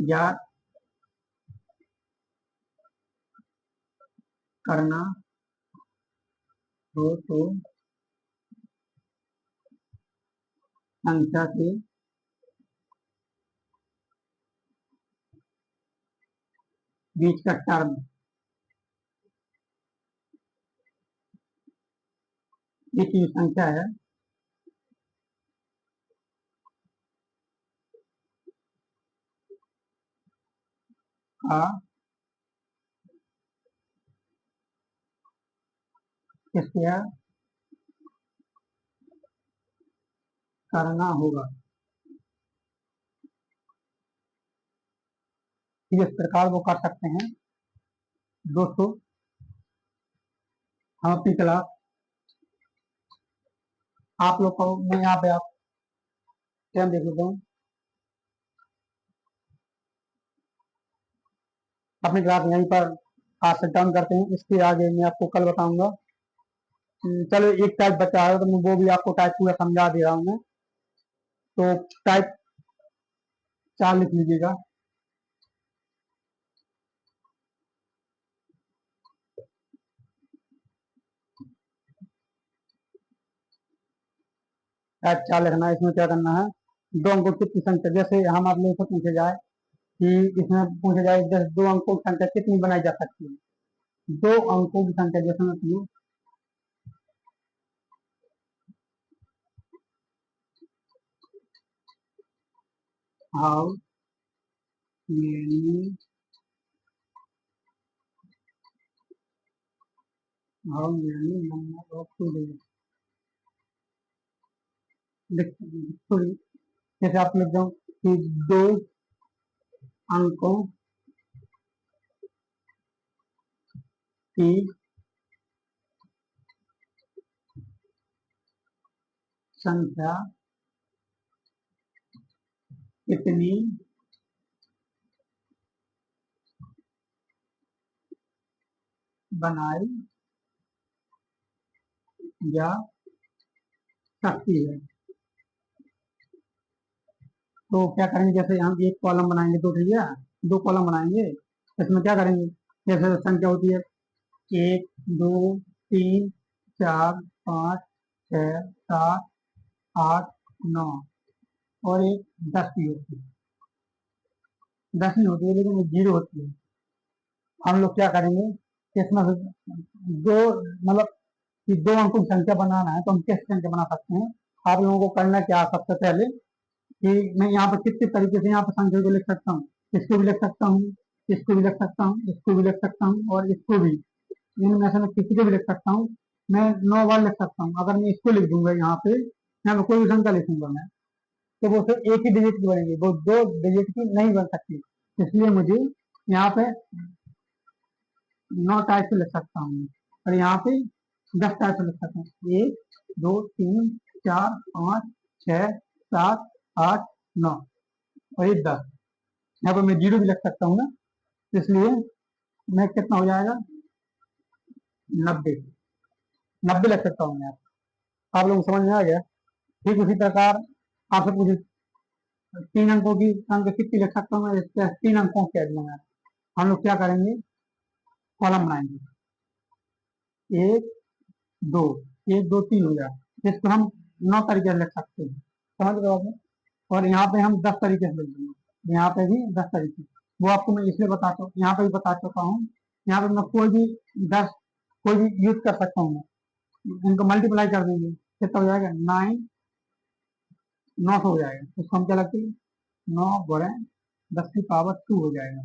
ज्ञात करना हो तो संख्या के बीच का टर्म, एक ही संख्या है, का स्क्वायर करना होगा। इस प्रकार वो कर सकते हैं। दोस्तों, हम अपनी क्लास आप लोग को मैं यहाँ पे आप टाइम देख लेता हूँ, अपनी क्लास यहीं पर आज से डाउन करते हैं। इसके आगे मैं आपको कल बताऊंगा। चलो एक टाइप बचा है तो मैं वो भी आपको टाइप पूरा समझा दे रहा हूँ मैं। तो टाइप 4 लिख लीजिएगा। टाइप 4 लिखना है। इसमें क्या करना है, दो अंकों की संख्या, जैसे हम आप लोगों से पूछे जाए कि इसमें पूछे जाए जैसे दो अंकों की संख्या कितनी बनाई जा सकती है, दो अंकों की संख्या जैसे मैं पूछूं, how many number of two digit, जैसे आप लिख दो कि दो अंकों की संख्या कितनी बनाई जा सकती है। तो क्या करेंगे, जैसे हम एक कॉलम बनाएंगे, दो ठीक है, दो कॉलम बनाएंगे, इसमें क्या करेंगे, जैसे संख्या होती है 1 2 3 4 5 6 7 8 9, और एक 10 की होती है, 10 नहीं होती है लेकिन वो 0 होती है। हम लोग क्या करेंगे, इसमें से दो, मतलब कि दो अंकों की संख्या बनाना है तो हम कैसे संख्या बना सकते हैं। आप लोगों को करना क्या है, सबसे पहले कि मैं यहाँ पर किस किस तरीके से यहाँ पर संख्या को लिख सकता हूँ, इसको भी लिख सकता हूँ, इसको भी लिख सकता हूँ, इसको भी लिख सकता हूँ, और इसको भी, इनमें से मैं किसी को भी लिख सकता हूँ। मैं 9 बार लिख सकता हूँ। अगर मैं इसको लिख दूंगा यहाँ पे कोई भी संख्या लिखूंगा मैं, तो वो सिर्फ एक ही डिजिट की बनेगी, वो दो डिजिट की नहीं बन सकती। इसलिए मुझे यहाँ पे 9 टाइप से लिख सकता हूँ, और यहाँ पे 10 टाइप से लिख सकता हूँ, 1 2 3 4 5 6 7 8 9, और ये 10। यहाँ पे मैं 0 भी लिख सकता हूँ ना, इसलिए मैं कितना हो जाएगा, 90, 90 लिख सकता हूँ मैं। आप लोग समझ में आ गया। ठीक उसी प्रकार आपसे पूछे 3 अंकों की संख्या कितनी लिख सकता हूँ मैं, 3 अंकों के मैं, हम लोग क्या करेंगे, कॉलम बनाएंगे, 1 2, 1 2 3 हो जाए, इसको हम 9 तरीके से लिख सकते हैं, समझ रहे हो आप। और यहाँ पे हम 10 तरीके से लिख देंगे, यहाँ पे भी 10 तरीके, वो आपको मैं इसलिए बताता हूँ, यहाँ पे भी बता चुका हूँ। यहाँ पे मैं कोई भी 10 कोई भी यूज कर सकता हूँ, मैं इनको मल्टीप्लाई कर देंगे, कितना हो जाएगा, 900 हो जाएगा। इसको हम क्या लगते हैं, 9 × 10⁻² हो जाएगा,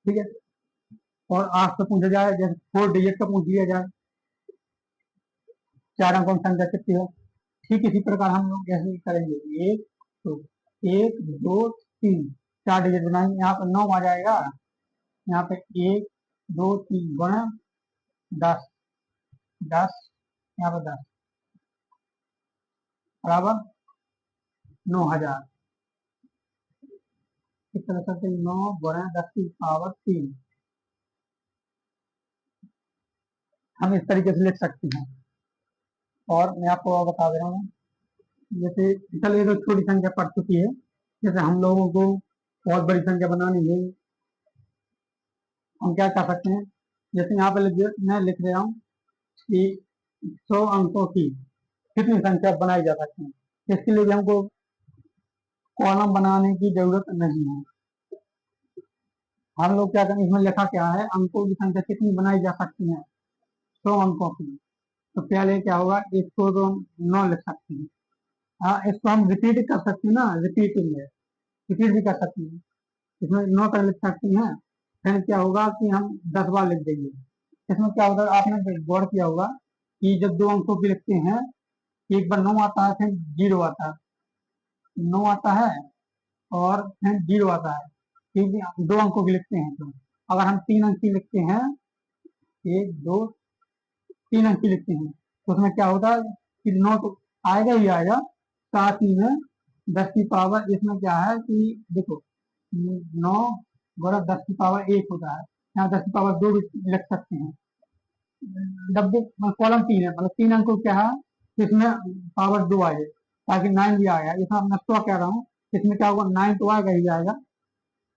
ठीक है। और 8 से पूछा जाए, जैसे 4 डिजिट का पूछ लिया जाए, 4 अंकों की संख्या कितनी हो, ठीक इसी प्रकार हम लोग कैसे करेंगे, तो 1 2 3 4 डिजिट बनाएंगे, यहाँ पर 9 आ जाएगा, यहाँ पे 1 2 3 गुणा 10, 10, यहाँ पर 10 बराबर 9000। इस तरह से 9 × 10⁻³ हम इस तरीके से लिख सकते हैं। और मैं आपको और बता दे रहा हूँ, जैसे चलिए तो छोटी संख्या पड़ चुकी है, जैसे हम लोगों को बहुत बड़ी संख्या बनानी है, हम क्या कर सकते हैं, जैसे यहाँ पे मैं लिख रहा हूँ कि 100 अंकों की कितनी संख्या बनाई जा सकती है, इसके लिए भी हमको कॉलम बनाने की जरूरत नहीं है। हम लोग क्या करें, इसमें लिखा क्या है, अंकों की संख्या कितनी बनाई जा सकती है, 100 अंकों की, तो पहले क्या होगा, इसको तो हम 9 लिख सकते हैं। हाँ, इसको हम रिपीट कर सकते हैं ना, रिपीटिंग है, रिपीट भी कर सकते हैं, इसमें 9 तक लिख सकते हैं। फिर क्या होगा कि हम 10 बार लिख देंगे। इसमें क्या होगा, आपने गौर किया होगा कि जब दो अंकों की लिखते हैं, एक बार 9 आता है, फिर 0 आता है, 9 आता है और फिर 0 आता है, क्योंकि 2 अंकों की लिखते हैं। तो अगर हम 3 अंक की लिखते हैं, 1 2 3 अंक की लिखते हैं, तो उसमें क्या होता है कि 9 तो आएगा ही आएगा, साथ ही में 10 की पावर, इसमें क्या है कि देखो 9 × 10 की पावर 1 होता है, यहाँ 10 की पावर 2 भी लिख सकते हैं। डब्बे कॉलम 3 है, मतलब 3 अंकों क्या है, इसमें पावर 2 आए, ताकि 9 भी आ गया। इसमें मैं 100 कह रहा हूँ, इसमें क्या होगा, 9 तो आएगा ही आएगा,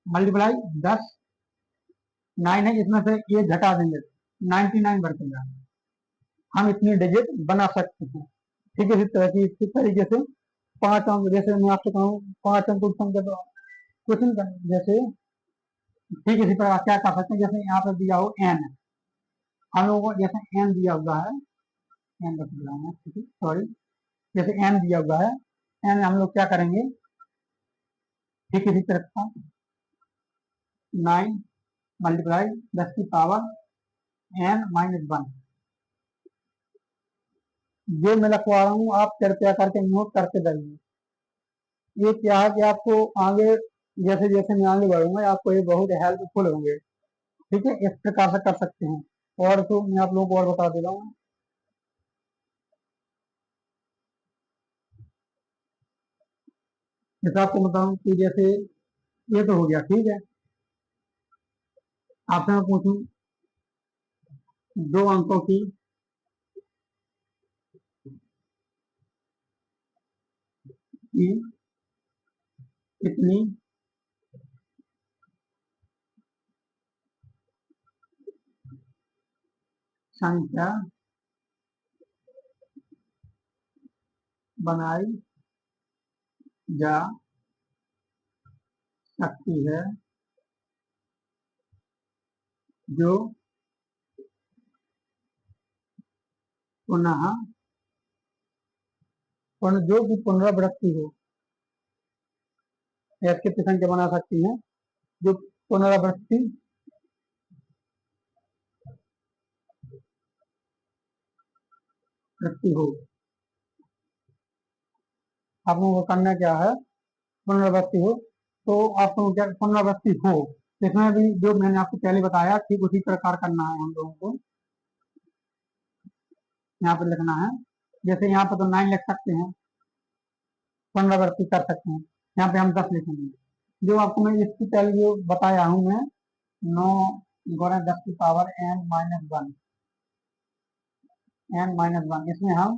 मल्टीप्लाई 10, 9 है, इसमें से ये घटा देंगे, 99 बचेगा। हम इतनी डिजिट बना सकते हैं। ठीक है, इसी तरीके से 5 अंक, जैसे मैं आपसे कहूँ 5 अंक संख्या तो कुछ नहीं जैसे, ठीक इसी प्रकार क्या कर सकते हैं, जैसे यहाँ पर दिया हो एन, हम लोगों को जैसे एन दिया हुआ है, एन रख दिया है, ठीक है, सॉरी, जैसे एन दिया हुआ है, एन हम लोग क्या करेंगे, ठीक इसी तरह का 9 मल्टीप्लाई 10 की पावर n-1, जो मैं लिखवा रहा हूँ आप कृपया करके नोट करके जाइए। ये क्या है कि आपको आगे, जैसे जैसे मैं आगे बढ़ूंगा आपको ये बहुत हेल्पफुल होंगे। ठीक है, इस प्रकार से कर सकते हैं। और तो मैं आप लोगों को और बता दे रहा हूँ, जैसे आपको बताऊं कि जैसे ये तो हो गया, ठीक है, आपसे मैं पूछूं 2 अंकों की कि कितनी संख्या बनाई जा सकती है जो पुनः जो कि पुनरावृत्ति हो, या कितनी संख्या बना सकती है जो पुनरावृत्ति वृत्ति हो। आप लोगों को करना क्या है, पुनरावृत्ति हो, तो आपको क्या पुनरावृत्ति हो, इसमें भी जो मैंने आपको पहले बताया ठीक उसी प्रकार करना है हम लोगों को। यहाँ पर लिखना है, जैसे यहाँ पर तो 9 लिख सकते हैं, पुनरावृत्ति कर सकते हैं, यहाँ पे हम 10 लिखेंगे। जो आपको मैं इसकी पहले जो बताया हूँ मैं, 9 × 10 की पावर n-1, इसमें हम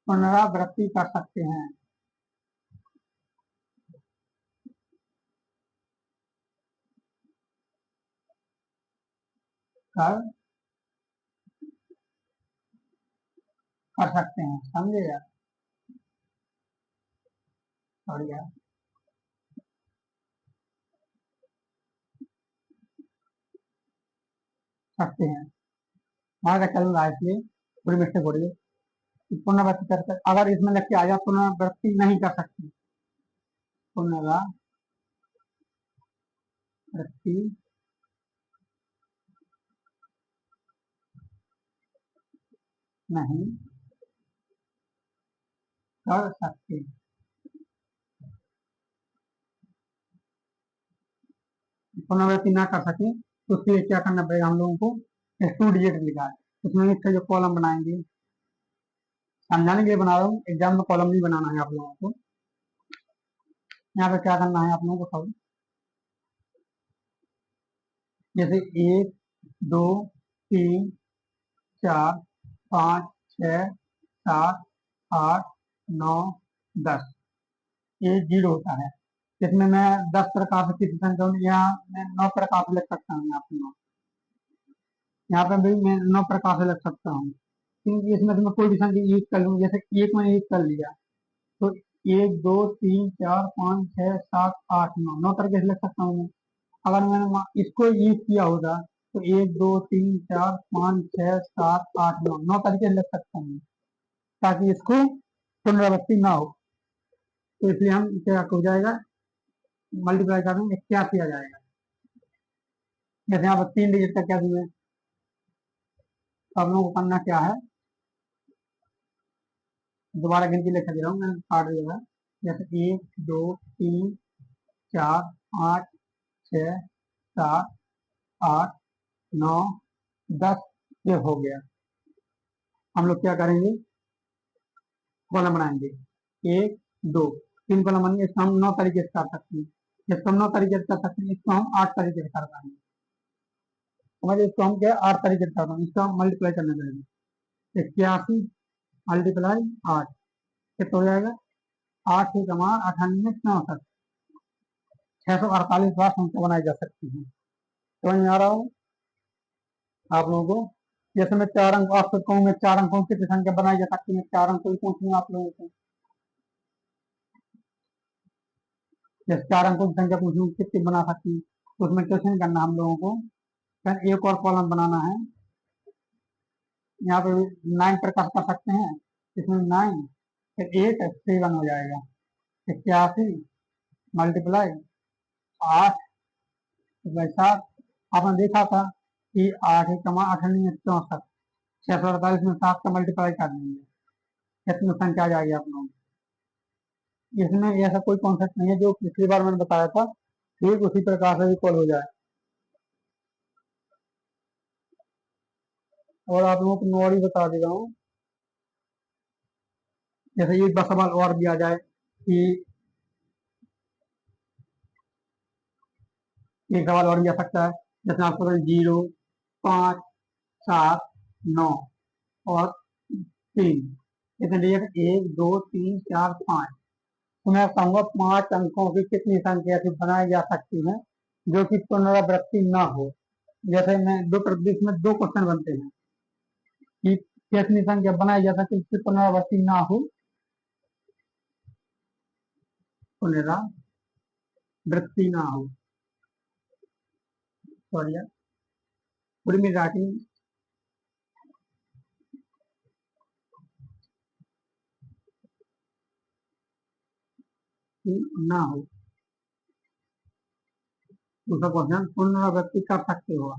पुनरावृत्ति कर सकते हैं, कर कर सकते हैं, समझे यार, बढ़िया, सकते हैं। हमारा चल रहा है इसलिए थोड़ी मिस्टेक हो रही है। पुनरावृत्ति कर सकते, अगर इसमें लिख के आ जाए पुनरावृत्ति नहीं कर सकती, पुनरावृत्ति नहीं कर सकते, पुनरावृत्ति ना कर सके तो उसके लिए क्या करना पड़ेगा हम लोगों को, 2 डिजिट लिखा है, उसमें इसका जो कॉलम बनाएंगे, समझाने के लिए बना रहा हूँ, एग्जाम में कॉलम नहीं बनाना है आप लोगों को। यहाँ पे क्या करना है आप लोगों को सब, जैसे 1 2 3 4 5 6 7 8 9 10, ये 0 होता है। इसमें मैं 10 प्रकार से किसी संख्या यहाँ मैं 9 प्रकार से लिख सकता हूँ, यहाँ पे भी मैं 9 प्रकार से लिख सकता हूँ, क्योंकि इसमें से मैं कोई भी संख्या यूज कर लूँ, जैसे एक मैंने यूज कर लिया तो 1 2 3 4 5 6 7 8 9 करके लिख सकता हूँ मैं। अगर मैंने इसको यूज किया होगा तो 1 2 3 4 5 6 7 8 9 करके लिख सकता हूँ, ताकि इसको पुनरावृत्ति ना हो। तो इसलिए हम क्या हो जाएगा, मल्टीप्लाई कर देंगे, 81 आ जाएगा। जैसे यहाँ पर 3 डिजिट का क्या दिया है, तो हम लोगों को करना क्या है, दोबारा गिनती लेकर दे रहा हूँ, मैंने काट दिया है, जैसे 1 2 3 4 5 6 7 8 9 10, ये हो गया। हम लोग क्या करेंगे, कॉलम बनाएंगे, 1 2 3 कॉलम बनेंगे, इसको हम 9 तरीके से कर सकते हैं, इसको हम 9 तरीके से कर सकते हैं, इसको हम 8 तरीके से कर पाएंगे, समझे, इसको हम क्या 8 तरीके से कर पाएंगे, इसको हम मल्टीप्लाई करना पड़ेगा, 81 मल्टीप्लाई 8, कितना हो जाएगा 8 ही कमा 98 648 बार संख्या बनाई जा सकती है। समझ में आ रहा हो आप लोगों को? जैसे मैं 4 अंक आपसे कहूँ, मैं 4 अंकों की संख्या बनाई जा सकती है, 4 अंकों की पूछूंगा आप लोगों को। जैसे 4 अंकों की संख्या पूछूँ कितनी बना सकती है, तो उसमें क्वेश्चन करना हम लोगों को। फिर एक और कॉलम बनाना है, यहाँ पे 9 प्रकाश कर सकते हैं, इसमें 9 फिर 8 7 हो जाएगा। 81 मल्टीप्लाई 8 वैसा आपने देखा था कि 8 ही कमा 8 64 648 में 7 का मल्टीप्लाई कर देंगे, कितनी संख्या आ जाएगी आप लोगों को। इसमें ऐसा कोई कॉन्सेप्ट नहीं है जो पिछली बार मैंने बताया था, ठीक उसी प्रकार से भी कॉल हो जाए। और आप लोगों को नोट ही बता दे रहा हूँ, जैसे ये बस सवाल और दिया जाए कि एक सवाल और दिया सकता है, जैसे आपको 0 5 7 9 और 3, इसलिए 1 2 3 4 5। तो मैं कहूँगा 5 अंकों की कितनी संख्या ऐसी बनाई जा सकती है जो कि पुनरावृत्ति ना हो। जैसे मैं इसमें 2 क्वेश्चन बनते हैं कि कितनी संख्या बनाई जा सकती है जिसकी पुनरावृत्ति ना हो, पुनरावृत्ति ना हो। सॉरी यार, पूरी मेरी राइटिंग ना हो। दूसरा क्वेश्चन, पुनरावृत्ति कर सकते हो।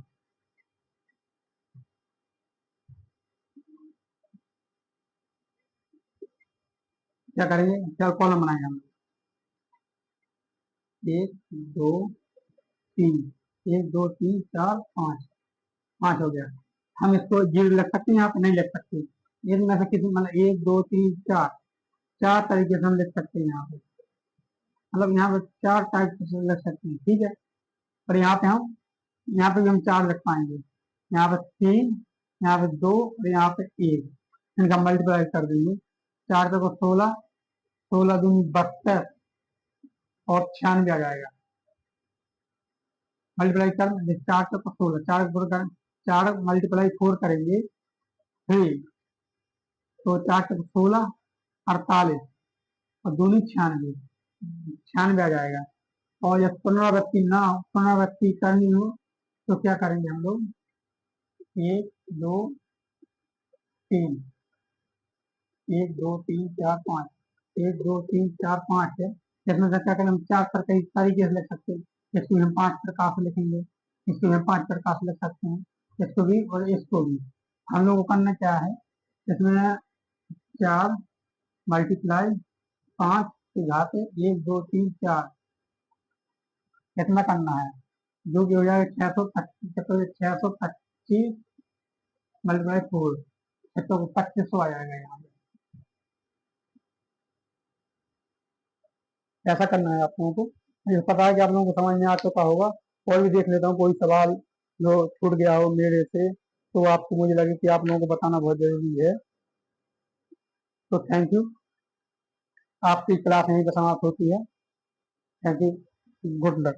क्या करेंगे, क्या कॉलम बनाएंगे हम? 1 2 3, 1 2 3 4 5, 5 हो गया। हम इसको 0 लिख सकते हैं, यहाँ पे नहीं लिख सकते। इनमें से किसी मतलब 1 2 3 4, 4 तरीके से हम लिख सकते हैं यहाँ पे, मतलब यहाँ पे 4 टाइप से लिख सकते हैं, ठीक है। और यहाँ पे भी हम 4 लिख पाएंगे, यहाँ पे 3, यहाँ पे 2 और यहाँ पे 1। इनका मल्टीप्लाई कर देंगे, 4 को 16, 16 दूनी 72 और 96 आ जाएगा। मल्टीप्लाई कर 4 को 16, 4 मल्टीप्लाई 4 करेंगे 3, तो 4 को 16 48 और दूनी 96, 96 आ जाएगा। और जब पुनरावृत्ति करनी हो तो क्या करेंगे हम लोग, 1 2 3, 1 2 3 4 5, 1 2 3 4 5 है। इसमें से क्या करें, हम 4 पर कई तरीके से लिख सकते हैं। इसको हम 5 प्रकार से लिखेंगे, इसको हम 5 प्रकार से लिख सकते हैं, इसको भी और इसको भी। हम लोग को करना क्या है, इसमें 4 मल्टीप्लाई 5 की घात 1 2 3 4 कितना करना है, जो कि हो जाएगा 625 मल्टीप्लाई 4, 2500 आ जाएगा। यहाँ पे ऐसा करना है आप लोगों को। मुझे पता है कि आप लोगों को समझ में आ चुका होगा। और भी देख लेता हूँ कोई सवाल जो छूट गया हो मेरे से, तो आपको मुझे लगे कि आप लोगों को बताना बहुत जरूरी है। तो थैंक यू, आपकी क्लास यहीं पर समाप्त होती है। Thank you, good luck.